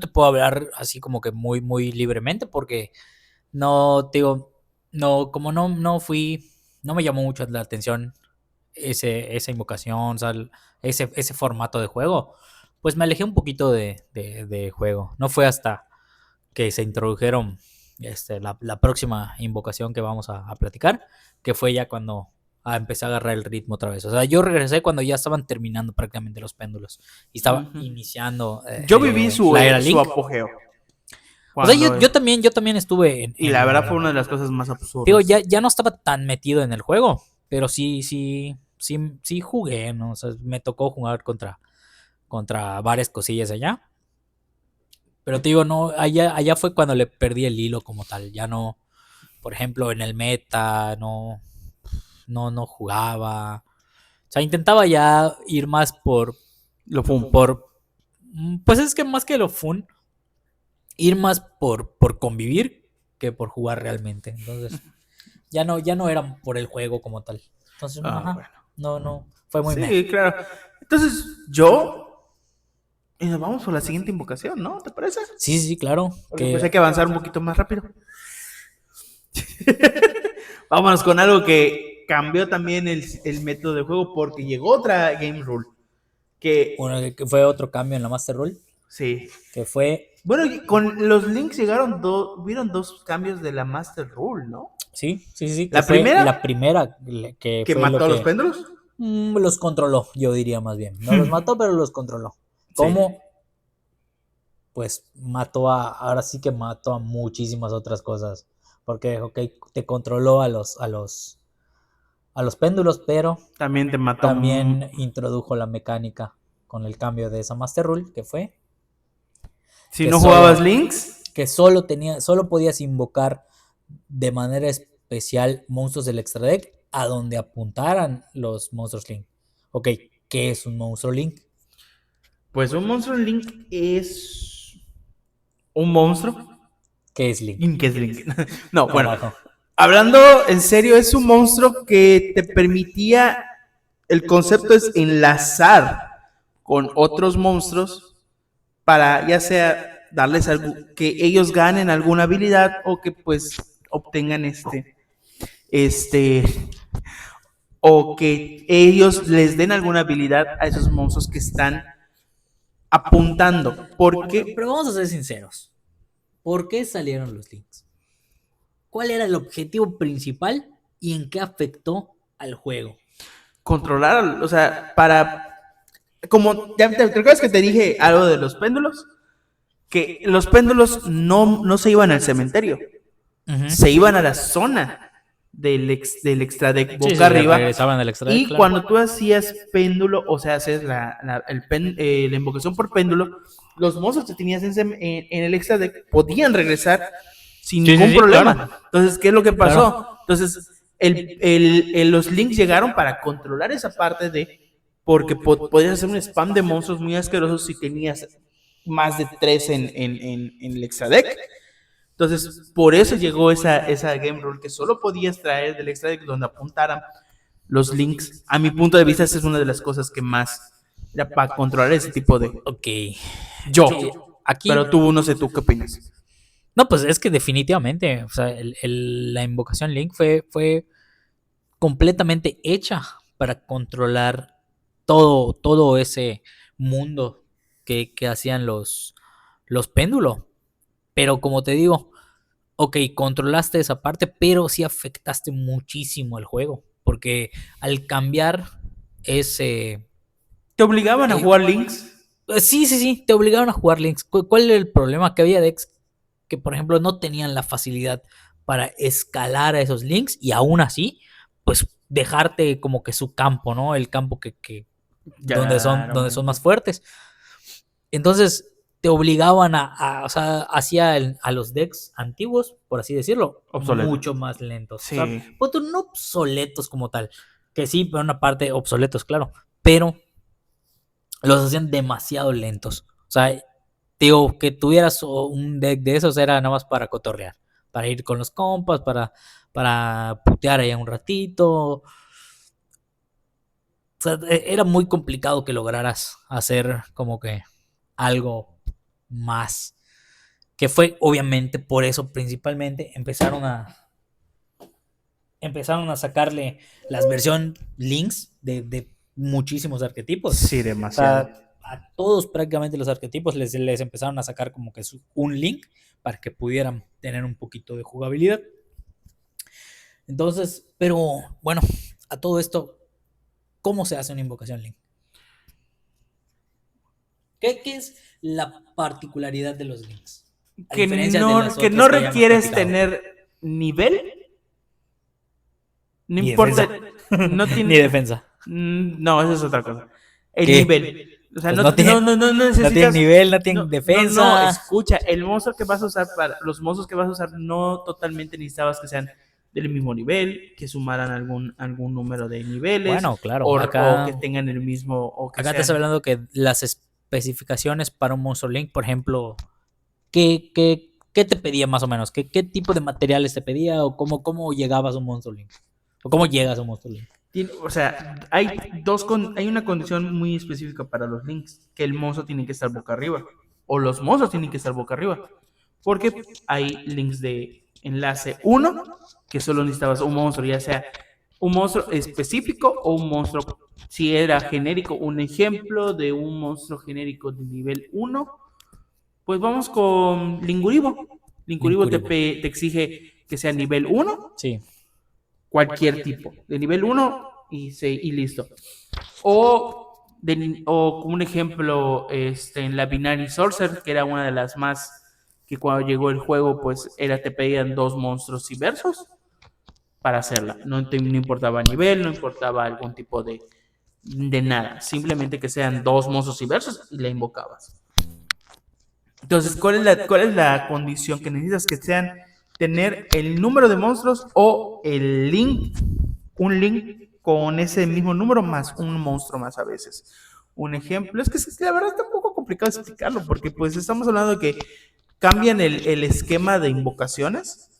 te puedo hablar así como que muy, muy libremente, porque no, te digo, como no me llamó mucho la atención esa invocación, o sea, ese formato de juego, pues me alejé un poquito de juego. No fue hasta que se introdujeron la próxima invocación que vamos a platicar, que fue ya cuando empecé a agarrar el ritmo otra vez. O sea, yo regresé cuando ya estaban terminando prácticamente los péndulos y estaba iniciando. Yo viví su apogeo. O sea, yo también estuve y la verdad fue una de las cosas más absurdas. Digo, ya no estaba tan metido en el juego, pero sí jugué, ¿no? O sea, me tocó jugar contra varias cosillas allá. Pero te digo, no, allá fue cuando le perdí el hilo como tal. Ya no, por ejemplo, en el meta, no jugaba. O sea, intentaba ya ir más por lo fun. Pues es que más que lo fun, ir más por convivir que por jugar realmente. Entonces, ya no era por el juego como tal. Entonces, bueno. no, fue muy Sí, claro. Entonces, y nos vamos por la siguiente invocación, ¿no? ¿Te parece? Sí, claro. Porque pues hay que avanzar un poquito más rápido. Vámonos con algo que cambió también el método de juego, porque llegó otra Game Rule. Que fue otro cambio en la Master Rule. Sí. Que fue... Bueno, con los links hubieron dos cambios de la Master Rule, ¿no? Sí. La primera que fue mató a los péndulos. Los controló, yo diría más bien. No los mató, pero los controló. ¿Cómo? Sí. Pues ahora sí que mató a muchísimas otras cosas. Porque, te controló a los péndulos, pero también te mató. También introdujo la mecánica con el cambio de esa Master Rule, que fue... Si no jugabas links, que solo podías invocar de manera especial monstruos del extra deck a donde apuntaran los monstruos link. Ok, ¿qué es un monstruo link? Pues un monstruo link es un monstruo. ¿Qué es link? ¿Qué es link? No, bueno, hablando en serio, es un monstruo que te permitía, el concepto es enlazar con otros monstruos para ya sea darles algo, que ellos ganen alguna habilidad o que pues obtengan o que ellos les den alguna habilidad a esos monstruos que están apuntando. Pero vamos a ser sinceros. ¿Por qué salieron los links? ¿Cuál era el objetivo principal y en qué afectó al juego. Controlar, o sea, como, ¿te recuerdas que te dije algo de los péndulos? Que los péndulos no se iban al cementerio, se iban a la zona del extra deck Sí, boca sí, arriba. regresaban del extra deck, Y claro. cuando tú hacías péndulo, o sea, haces la invocación por péndulo, los monstruos que tenías en el extra deck podían regresar sin Sí, sí, ningún sí, problema. claro. Entonces, ¿qué es lo que pasó? Claro. Entonces, los links llegaron para controlar esa parte porque podías hacer un spam de monstruos muy asquerosos si tenías más de 3 en el extra deck. Entonces, por eso llegó esa game rule que solo podías traer del extra deck donde apuntaran los links. A mi punto de vista, esa es una de las cosas que más era para controlar ese tipo de. Ok. Yo. Sí, aquí. Pero tú, no sé, ¿tú qué opinas? No, pues es que definitivamente, o sea, la invocación Link fue completamente hecha para controlar todo ese mundo que hacían los péndulos. Pero como te digo, ok, controlaste esa parte, pero sí afectaste muchísimo el juego. Porque al cambiar ese... ¿Te obligaban a jugar links? Sí, sí, sí, te obligaron a jugar links. ¿Cuál era el problema? Que había decks que, por ejemplo, no tenían la facilidad para escalar a esos links y aún así, pues dejarte como que su campo, ¿no? El campo donde son más fuertes. Entonces te obligaban o sea, hacía a los decks antiguos, por así decirlo, Obsoleto. mucho más lentos. Sí. O sea, pues, no obsoletos como tal, que sí, por una parte obsoletos, claro, pero los hacían demasiado lentos. O sea, digo, que tuvieras un deck de esos era nada más para cotorrear, para ir con los compas, para putear allá un ratito. O sea, era muy complicado que lograras hacer como que algo más. Que fue obviamente por eso principalmente empezaron a sacarle las versiones links de muchísimos arquetipos. Sí, demasiado. O sea, a todos prácticamente los arquetipos les empezaron a sacar como que un link para que pudieran tener un poquito de jugabilidad. Entonces, pero bueno, a todo esto, ¿cómo se hace una invocación link? ¿Qué es la particularidad de los links? A diferencia de las Que otras no que hayamos requieres platicado. tener nivel. No Ni importa. defensa. No tiene, Ni defensa. No, esa es otra cosa. El ¿Qué? nivel. O sea, Pues no tienen necesitas. nivel, no tienen defensa. No, escucha, el monstruo que vas a usar los monstruos que vas a usar no totalmente necesitabas que sean del mismo nivel, que sumaran algún número de niveles. Bueno, claro. O Acá, que tengan el mismo. O que acá te sean. estoy hablando que las especificaciones para un monstruo link, por ejemplo, ¿qué te pedía más o menos? ¿Qué tipo de materiales te pedía? ¿O cómo llegabas a un monstruo link? ¿O cómo llegas a un monstruo link? O sea, hay una condición muy específica para los links, que el monstruo tiene que estar boca arriba, o los monstruos tienen que estar boca arriba, porque hay links de enlace 1, que solo necesitabas un monstruo, ya sea un monstruo específico o un monstruo, si era genérico, un ejemplo de un monstruo genérico de nivel 1, pues vamos con Linguribo. Linguribo te exige que sea nivel 1. Sí. Cualquier tipo, de nivel 1 y listo. O como un ejemplo, en la Binary Sorcerer, que era una de las más que cuando llegó el juego, pues te pedían 2 monstruos y versos para hacerla. No importaba nivel, no importaba algún tipo de nada. Simplemente que sean 2 monstruos y versos y la invocabas. Entonces, ¿cuál es la condición que necesitas? Que sean tener el número de monstruos o el link, un link con ese mismo número más un monstruo más a veces. Un ejemplo, es que la verdad está un poco complicado explicarlo porque pues estamos hablando de que cambian el esquema de invocaciones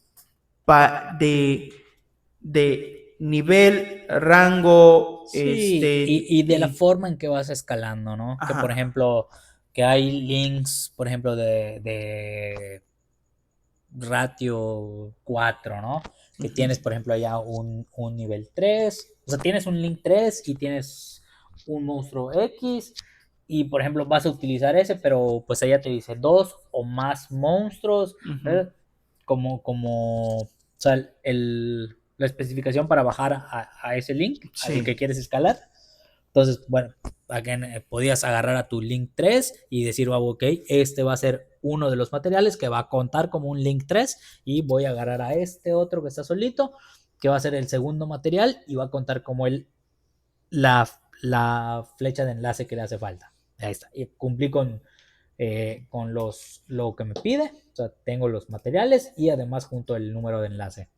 de nivel, rango, Sí, y de la forma en que vas escalando, ¿no? Ajá. Que por ejemplo, que hay links, por ejemplo, de ratio 4, ¿no? Que tienes, por ejemplo, allá un nivel 3. O sea, tienes un link 3 y tienes un monstruo X. Y, por ejemplo, vas a utilizar ese, pero pues allá te dice 2 o más monstruos. Uh-huh. Como, o sea, la especificación para bajar a ese link, Sí. al que quieres escalar. Entonces, bueno, podías agarrar a tu link 3 y decir, oh, ok, este va a ser uno de los materiales que va a contar como un link 3 y voy a agarrar a este otro que está solito, que va a ser el segundo material y va a contar como la flecha de enlace que le hace falta. Ahí está. Y cumplí con lo que me pide. O sea, tengo los materiales y además junto el número de enlace.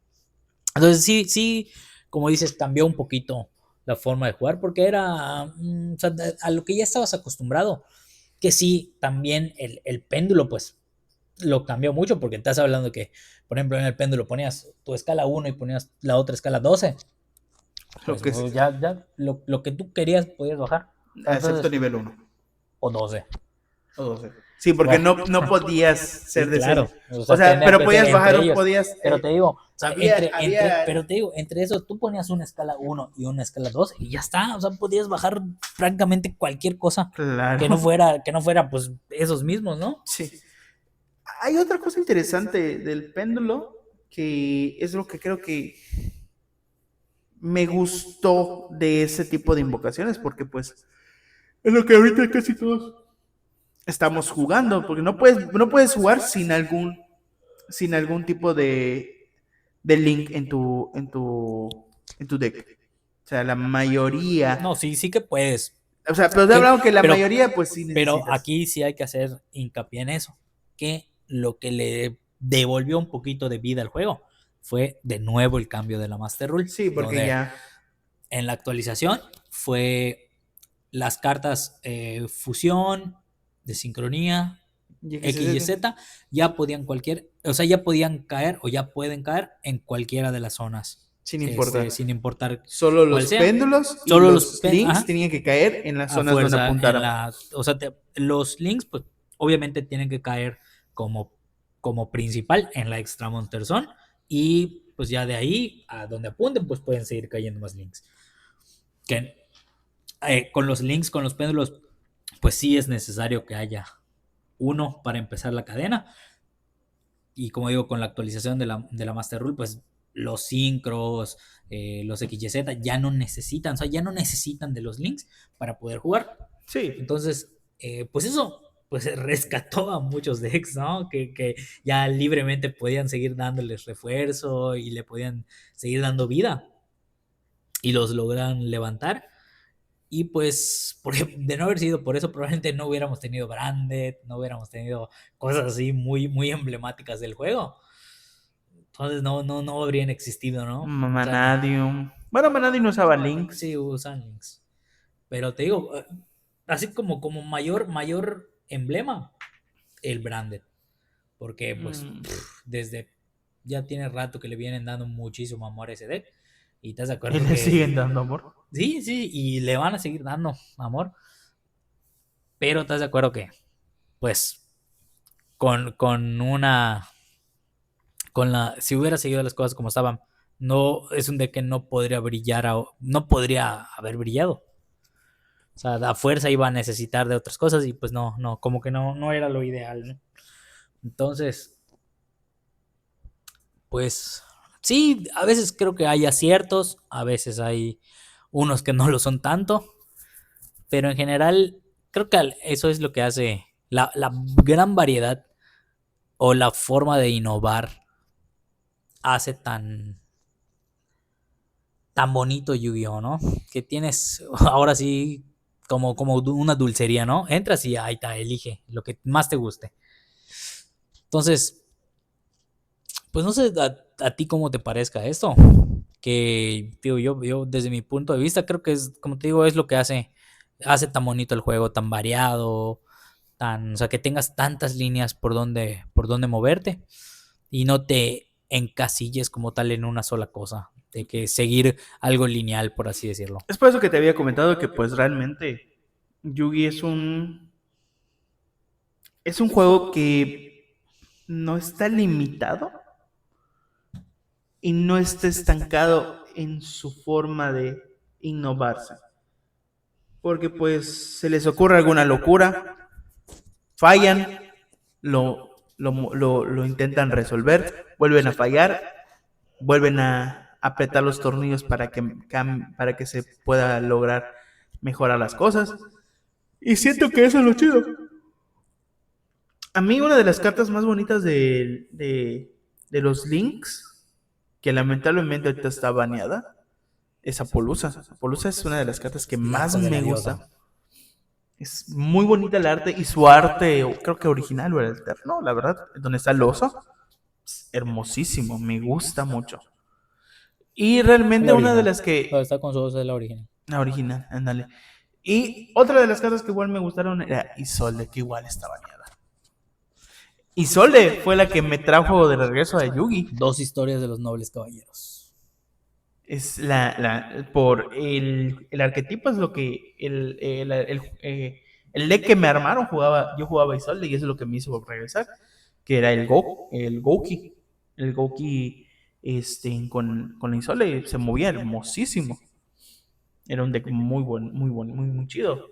Entonces sí, como dices, cambió un poquito la forma de jugar porque era o sea, a lo que ya estabas acostumbrado. Que sí, también el péndulo, pues, lo cambió mucho porque estás hablando que, por ejemplo, en el péndulo ponías tu escala 1 y ponías la otra escala 12. Lo Pues que es, ya lo que tú querías podías bajar. excepto Entonces, nivel 1 o 12. o 12. Sí, porque Bueno, no podías ser sí, de claro. serie. O O sea, sea, tenía pero que ser podías entre bajar, ellos. podías... Pero te digo, o sea, había... pero te digo, entre eso tú ponías una escala 1 y una escala 2 y ya está. O sea, podías bajar francamente cualquier cosa Claro. que no fuera pues esos mismos, ¿no? Sí. Hay otra cosa interesante del péndulo que es lo que creo que me gustó de ese tipo de invocaciones, porque pues es lo que ahorita casi todos estamos jugando, porque no puedes jugar sin algún tipo de link en tu deck. O sea, la mayoría. No, sí que puedes. O sea, pero te Que, hablamos que la pero, mayoría, pues sí pero necesitas. aquí sí hay que hacer hincapié en eso. Que lo que le devolvió un poquito de vida al juego fue de nuevo el cambio de la Master Rule. Sí, porque Donde ya. en la actualización fue las cartas fusión, de sincronía, Ya que X y se. Z, ya podían ya podían caer o ya pueden caer en cualquiera de las zonas. Sin importar. Sin importar Solo cuál los sea. péndulos y Solo los links ajá, tenían que caer en las a zonas donde fuerza en apuntara. o sea, los links, pues obviamente tienen que caer como, como principal en la extra Monster Zone y pues ya de ahí a donde apunten, pues pueden seguir cayendo más links. Que con los links, con los péndulos, pues sí es necesario que haya uno para empezar la cadena. Y como digo, con la actualización de la Master Rule, pues los sincros, los XYZ ya no necesitan, o sea, ya no necesitan de los links para poder jugar. Sí. Entonces, pues eso pues rescató a muchos decks, ¿no? Que ya libremente podían seguir dándoles refuerzo y le podían seguir dando vida y los logran levantar. Y pues, de no haber sido por eso, probablemente no hubiéramos tenido Branded, no hubiéramos tenido cosas así muy emblemáticas del juego. Entonces no habrían existido, ¿no? O sea, Manadium. Bueno, Manadium no usaba links. sí usan links. Pero te digo, así como mayor emblema, el Branded. Porque pues desde ya tiene rato que le vienen dando muchísimo amor a ese deck. Y estás de Y acuerdo le siguen que dando amor. sí, y le van a seguir dando amor. Pero estás de acuerdo que, pues, con una. Si hubiera seguido las cosas como estaban, no es un deck que no podría brillar, no podría haber brillado. O sea, a fuerza iba a necesitar de otras cosas y pues no, como que no era lo ideal, ¿no? Entonces, pues, sí, a veces creo que hay aciertos, a veces hay unos que no lo son tanto, pero en general creo que eso es lo que hace la gran variedad o la forma de innovar hace tan bonito Yu-Gi-Oh, ¿no? Que tienes ahora sí como una dulcería, ¿no? Entras y ahí está, elige lo que más te guste. Entonces, pues no sé a ti cómo te parezca esto. Que, digo, yo desde mi punto de vista creo que es, como te digo, es lo que hace tan bonito el juego, tan variado, o sea, que tengas tantas líneas por donde moverte y no te encasilles como tal en una sola cosa, de que seguir algo lineal, por así decirlo. Es por eso que te había comentado que pues realmente Yugi es un juego que no está limitado y no está estancado en su forma de innovarse. Porque pues se les ocurre alguna locura, fallan, lo intentan resolver, vuelven a fallar, vuelven a apretar los tornillos para para que se pueda lograr mejorar las cosas. Y siento que eso es lo chido. A mí una de las cartas más bonitas de los Links, que lamentablemente ahorita está baneada, es Apollousa. Apollousa es una de las cartas que más me gusta. Es muy bonita el arte y su arte, creo que original o el alterno, la verdad, donde está el oso, es hermosísimo, me gusta mucho. Y realmente una de las que... Está con su oso es la original. La original, ándale. Y otra de las cartas que igual me gustaron era Isolde, que igual está baneada. Isolde fue la que me trajo de regreso a Yugi. 2 historias de los nobles caballeros. Es por el arquetipo es lo que el deck que me armaron yo jugaba Isolde y eso es lo que me hizo regresar, que era el Gouki. El Gouki con la Isolde se movía hermosísimo. Era un deck muy chido.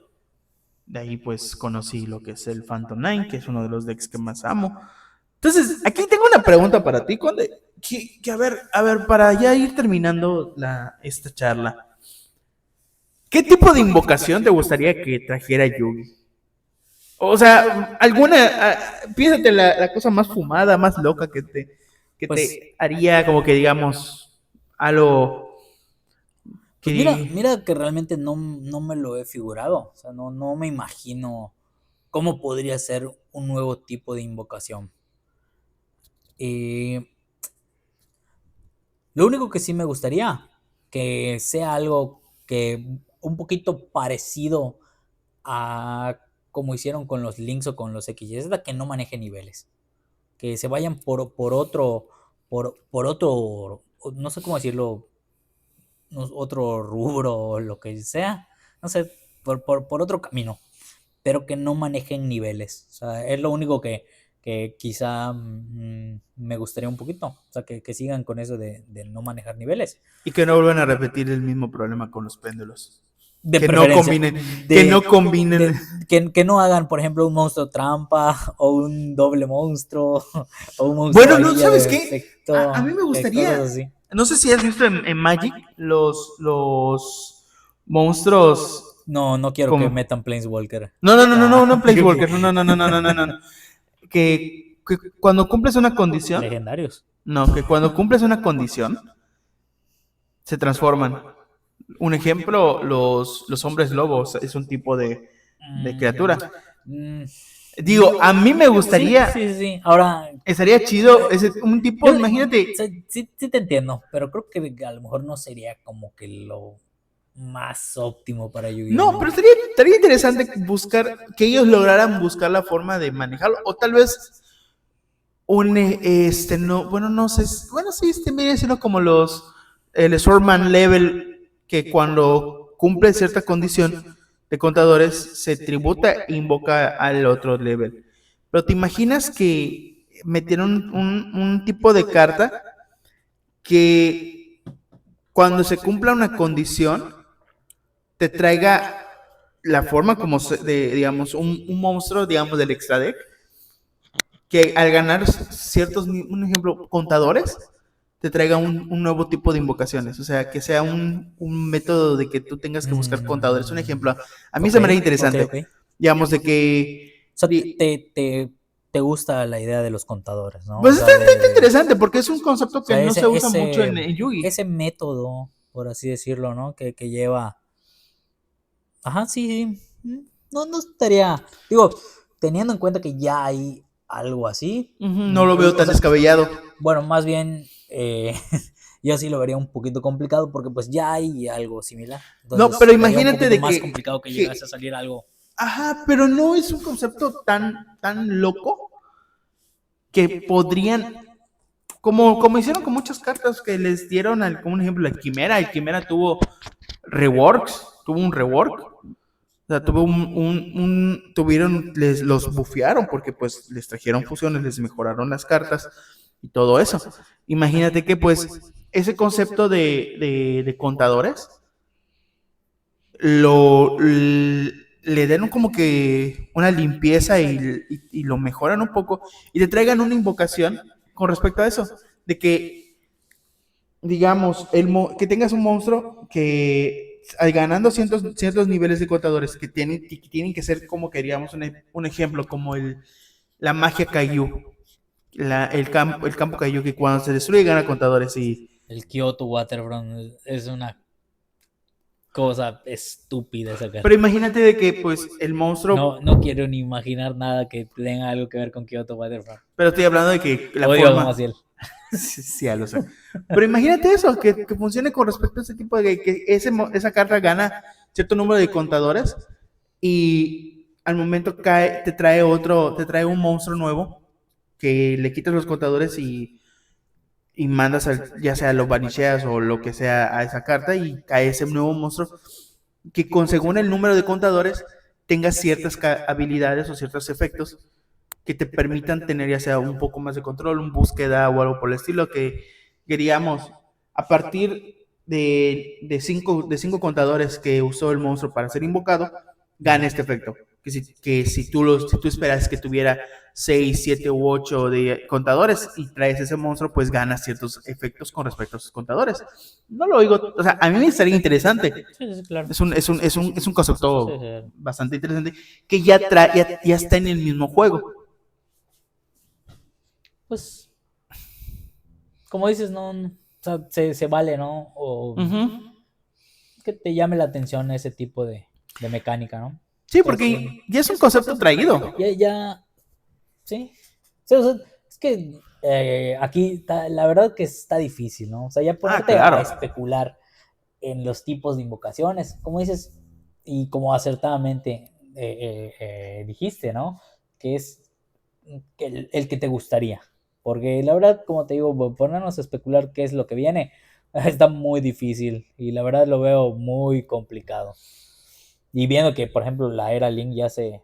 De ahí pues conocí lo que es el Phantom Nine, que es uno de los decks que más amo. Entonces, aquí tengo una pregunta para ti, Conde. Que a ver, para ya ir terminando esta charla. ¿Qué tipo de invocación te gustaría que trajera Yugi? O sea, piénsate la cosa más fumada, más loca que te haría como que digamos algo que... Pues mira que realmente no me lo he figurado. O sea, no me imagino cómo podría ser un nuevo tipo de invocación. Lo único que sí me gustaría que sea algo que un poquito parecido a como hicieron con los Links o con los XY, es que no maneje niveles, que se vayan por otro, no sé cómo decirlo, otro rubro o lo que sea, no sé, por otro camino, pero que no manejen niveles. O sea, es lo único que quizá me gustaría un poquito. O sea, que sigan con eso de no manejar niveles. Y que no vuelvan a repetir el mismo problema con los péndulos. Que no combinen. Que no hagan, por ejemplo, un monstruo trampa o un doble monstruo o un monstruo. Bueno, no, ¿sabes qué? A mí me gustaría. No sé si has visto en Magic los monstruos. No quiero que metan Planeswalker. No, Planeswalker. No. Que cuando cumples una condición. Legendarios. No, que cuando cumples una condición se transforman. Un ejemplo, los hombres lobos es un tipo de criatura. Digo, a mí me gustaría. Sí. Ahora. Estaría chido. Un tipo, imagínate. Sí, te entiendo. Pero creo que a lo mejor no sería como que lo más óptimo para Yu-Gi-Oh. No, pero estaría interesante que ellos lograran buscar la forma de manejarlo. O tal vez no sé. Bueno, sí, viene siendo como el Swordman Level, que cuando cumple cierta condición de contadores se tributa e invoca al otro level. Pero te imaginas que metieron un tipo de carta que cuando se cumpla una condición te traiga la forma como digamos, un monstruo, digamos, del extra deck, que al ganar ciertos, un ejemplo, contadores, te traiga un nuevo tipo de invocaciones. O sea, que sea un método de que tú tengas que buscar contadores. Un ejemplo, a mí se me haría interesante. Okay. Digamos, de que... O sea, te gusta la idea de los contadores, ¿no? Pues está interesante, porque es un concepto que no se usa mucho en Yu-Gi. Ese método, por así decirlo, ¿no? Que lleva... Ajá, sí. No estaría... Digo, teniendo en cuenta que ya hay algo así... No lo veo tan descabellado. Bueno, más bien... yo sí lo vería un poquito complicado porque pues ya hay algo similar. Entonces, no, pero imagínate de más complicado que llegase a salir algo. Ajá, pero no es un concepto tan loco que podrían, como hicieron con muchas cartas que les dieron, como un ejemplo, el Quimera tuvo un rework. O sea, los bufearon porque pues les trajeron fusiones, les mejoraron las cartas y todo eso. Imagínate que pues ese concepto de contadores le den como que una limpieza y lo mejoran un poco y le traigan una invocación con respecto a eso, de que digamos, que tengas un monstruo que ganando ciertos niveles de contadores que tienen que ser como queríamos un ejemplo, como la magia Kaiju, el campo Kaiju que cuando se destruye gana contadores y... El Kyoto Waterfront es una cosa estúpida esa carta. Pero imagínate de que pues el monstruo... No quiero ni imaginar nada que tenga algo que ver con Kyoto Waterfront. Pero estoy hablando de que la Odio forma... a Maciel. Sí, ya lo sé. Pero imagínate eso, que funcione con respecto a ese tipo de... que esa carta gana cierto número de contadores y al momento te trae un monstruo nuevo que le quitas los contadores y mandas ya sea lo banisheas o lo que sea a esa carta y cae ese nuevo monstruo que según el número de contadores tenga ciertas habilidades o ciertos efectos que te permitan tener ya sea un poco más de control, un búsqueda o algo por el estilo, que queríamos a partir de cinco contadores que usó el monstruo para ser invocado, gana este efecto. Si tú esperas que tuviera 6, 7 u 8 de contadores y traes ese monstruo, pues ganas ciertos efectos con respecto a sus contadores. No lo digo, o sea, a mí me estaría interesante. Sí, claro. Es un concepto bastante interesante que ya está en el mismo juego. Pues, como dices, no, o sea, se vale, ¿no? O que te llame la atención ese tipo de mecánica, ¿no? Sí, porque ya es un concepto traído. Sí. Sí, o sea, es que aquí la verdad que está difícil, ¿no? O sea, ya ponerte claro. a especular en los tipos de invocaciones, como dices, y como acertadamente dijiste, ¿no? Que es el que te gustaría. Porque la verdad, como te digo, ponernos a especular qué es lo que viene está muy difícil y la verdad lo veo muy complicado. Y viendo que, por ejemplo, la era Link ya se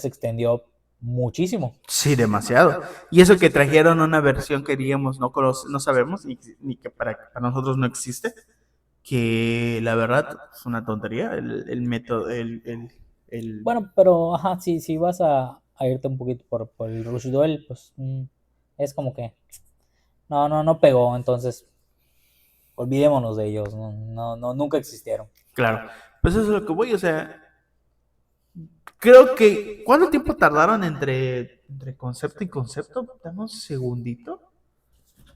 extendió muchísimo. Sí, demasiado. Y eso que trajeron una versión que digamos no sabemos ni que para nosotros no existe, que la verdad es una tontería el método, Bueno, pero ajá, si vas a irte un poquito por el Rush Duel, pues es como que no pegó, entonces olvidémonos de ellos, nunca existieron. Claro, pues eso es lo que voy, o sea, creo que ¿cuánto tiempo tardaron entre concepto y concepto? Dame un segundito.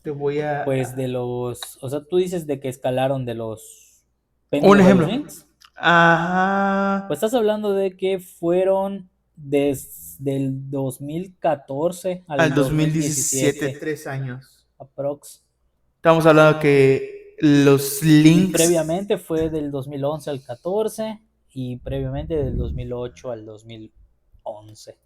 Te voy a... Pues o sea, tú dices de que escalaron de los un ejemplo. Links. Ajá. Pues estás hablando de que fueron desde el 2014 al 2017, 3 años. Aprox. Estamos hablando que los links... Y previamente fue del 2011 al 14 y previamente del 2008 al 2011.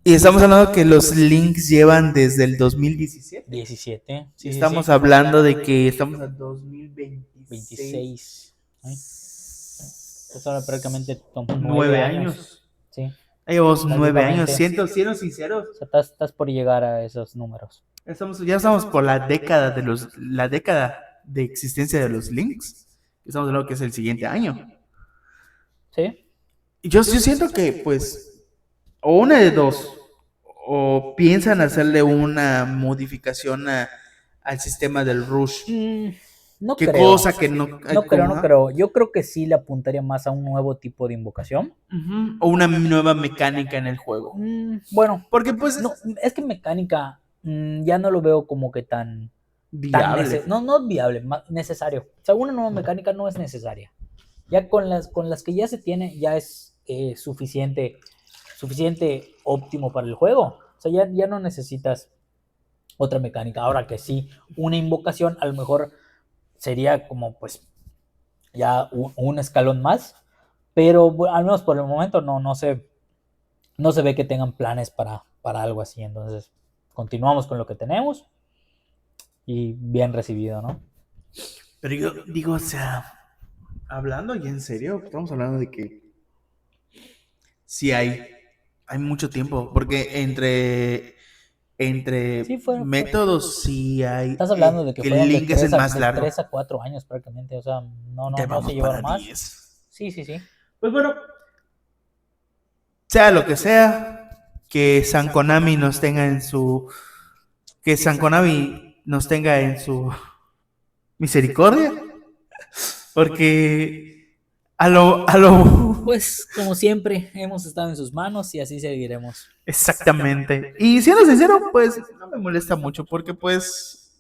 Y estamos hablando que los links llevan desde el 2017. 17. Sí, estamos hablando de que estamos en 2026. Pues ahora prácticamente 9 años. Sí. Llevamos 9 años, siendo sinceros. O sea, estás por llegar a esos números. Ya estamos por la década de existencia de los links. Estamos hablando que es el siguiente año. Sí. Yo siento que, pues, o una de dos, o piensan hacerle una modificación al sistema del Rush. No ¿Qué creo. cosa que no? No creo. Yo creo que sí le apuntaría más a un nuevo tipo de invocación. O una nueva mecánica en el juego. Bueno, porque pues no, es que mecánica ya no lo veo como que tan viable. No viable, necesario. O sea, una nueva mecánica no es necesaria. Ya con las que ya se tiene, ya es suficiente óptimo para el juego. O sea, ya no necesitas otra mecánica. Ahora que sí, una invocación a lo mejor sería como pues ya un escalón más, pero bueno, al menos por el momento no se ve que tengan planes para algo así. Entonces continuamos con lo que tenemos y bien recibido, ¿no? Pero yo digo, o sea, hablando ya en serio, estamos hablando de que sí hay mucho tiempo, porque entre Sí, métodos sí hay. Estás hablando de que el link es el más largo. 3 a 4 años prácticamente, o sea, no se llevaron más. 10. Sí. Pues bueno, sea lo que sea, que San Konami nos tenga en su... Que San Konami nos tenga en su misericordia, porque a lo Pues como siempre, hemos estado en sus manos y así seguiremos. exactamente. Y siendo sincero, pues no me molesta mucho, porque pues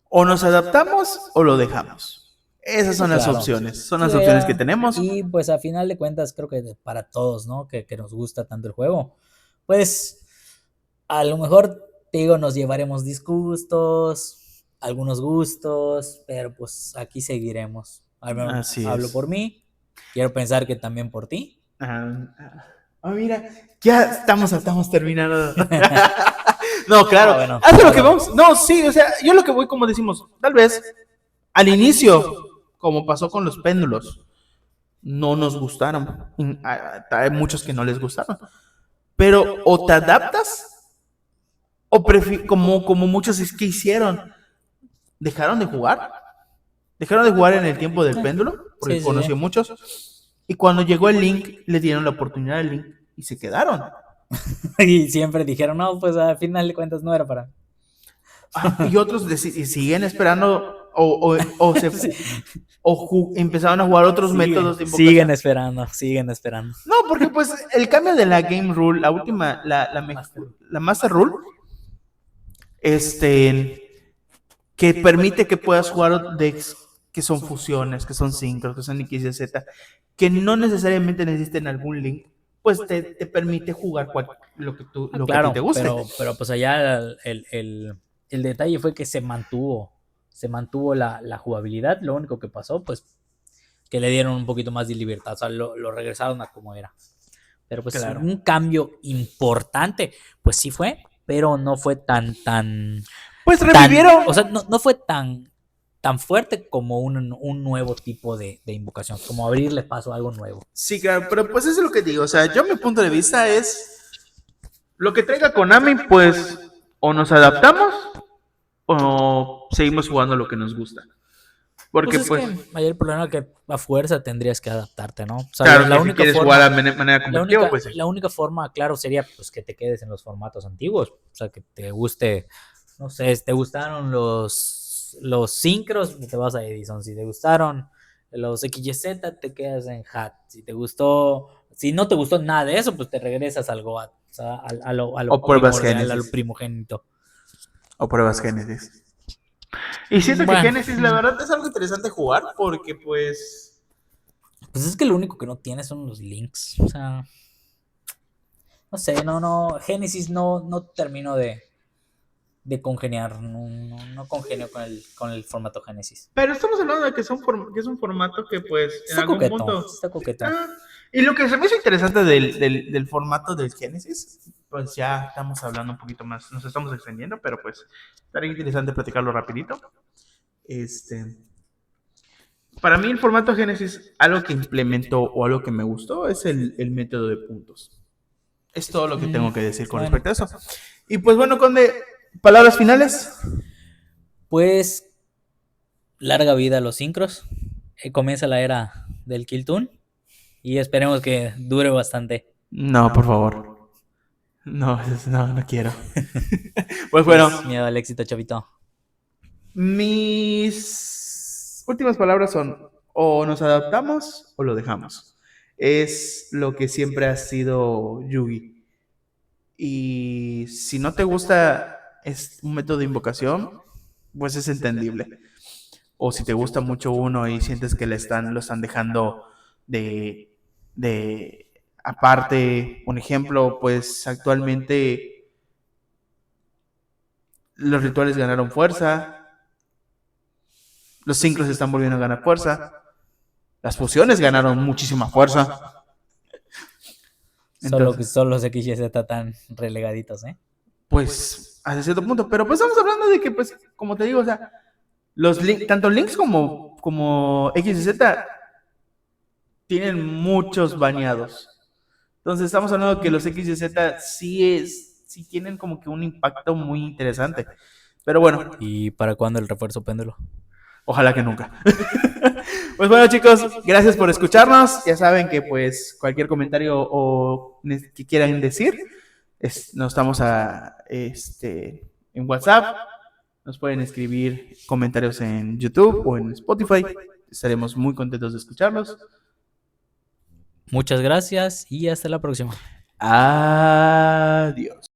o nos adaptamos o lo dejamos. Esas son las Claro. opciones, son Sí, las opciones que tenemos. y pues a final de cuentas creo que para todos, ¿no? Que nos gusta tanto el juego, pues a lo mejor, te digo, nos llevaremos disgustos, algunos gustos, pero pues aquí seguiremos. Al menos Así hablo es. por mí, quiero pensar que también por ti. Mira, ya estamos terminando. No, claro, Bueno, haz lo que claro. vamos. No, sí, o sea, yo lo que voy, como decimos, tal vez al inicio, como pasó con los péndulos, no nos gustaron. Hay muchos que no les gustaron. Pero o te adaptas, o como muchos es que hicieron, dejaron de jugar. Dejaron de jugar en el tiempo del péndulo, porque Sí, sí, conocí sí. a muchos. Y cuando llegó el Link, le dieron la oportunidad al Link y se quedaron. Y siempre dijeron, no, pues al final de cuentas no era para. Y otros siguen esperando Sí. empezaron a jugar otros métodos de Siguen invocación. esperando, siguen esperando. No, porque pues el cambio de la Game Rule, la última, la Master Rule, que permite que puedas jugar decks que son fusiones, que son sincros, que son X y Z, que no necesariamente necesiten algún link, pues te permite jugar lo que a ti te Claro, guste. pero pues allá el detalle fue que se mantuvo la jugabilidad. Lo único que pasó, pues, que le dieron un poquito más de libertad, o sea, lo regresaron a como era. Pero pues Claro. un cambio importante, pues sí fue, pero no fue tan Pues revivieron. o sea, no fue tan fuerte como un nuevo tipo de invocación, como abrirle paso a algo nuevo. Sí, claro, pero pues eso es lo que digo. O sea, yo mi punto de vista es lo que traiga Konami, pues o nos adaptamos o seguimos jugando lo que nos gusta. Porque Pues es que hay el problema que a fuerza tendrías que adaptarte, ¿no? O sea, claro, la que si única quieres forma, jugar de manera competitiva, pues sí. la única forma, claro, sería pues que te quedes en los formatos antiguos. O sea, que te guste, no sé, si te gustaron los sincros, te vas a Edison. Si te gustaron los XYZ, te quedas en Hat. Si no te gustó nada de eso, pues te regresas al Goat. O sea, a lo O pruebas primordial, a lo Génesis. primogénito. O pruebas Génesis. Y siento que Génesis, la verdad, es algo interesante jugar porque, pues es que lo único que no tiene son los links. O sea, no sé, Génesis no termino de congeniar. No congenio con el formato Génesis. Pero estamos hablando de que es un formato que, pues, en algún punto. Está coqueto. Y lo que se me hizo interesante del formato del Génesis, pues ya estamos hablando un poquito más, nos estamos extendiendo, pero pues estaría interesante platicarlo rapidito. Para mí el formato Génesis, algo que implementó o algo que me gustó es el método de puntos. Es todo lo que tengo que decir con respecto a eso. Y pues bueno, Conde, palabras finales. Pues larga vida a los sincros. Comienza la era del Kiltoon y esperemos que dure bastante. No, por favor. No quiero. Pues bueno. Miedo al éxito, chavito. Mis últimas palabras son: o nos adaptamos o lo dejamos. Es lo que siempre ha sido Yugi. Y si no te gusta es un método de invocación, pues es entendible. O si te gusta mucho uno y sientes que lo están dejando de aparte, un ejemplo, pues actualmente los rituales ganaron fuerza, los sincros están volviendo a ganar fuerza, las fusiones ganaron muchísima fuerza. Solo los XYZ están relegaditos, Pues hasta cierto punto, pero pues estamos hablando de que, pues, como te digo, o sea, tanto Links como X y Z tienen muchos baneados. Entonces estamos hablando de que los X y Z sí tienen como que un impacto muy interesante. Pero bueno. ¿Y para cuándo el refuerzo péndulo? Ojalá que nunca. Pues bueno, chicos, gracias por escucharnos. Ya saben que pues cualquier comentario o que quieran decir, nos estamos en WhatsApp. Nos pueden escribir comentarios en YouTube o en Spotify. Estaremos muy contentos de escucharlos. Muchas gracias y hasta la próxima. Adiós.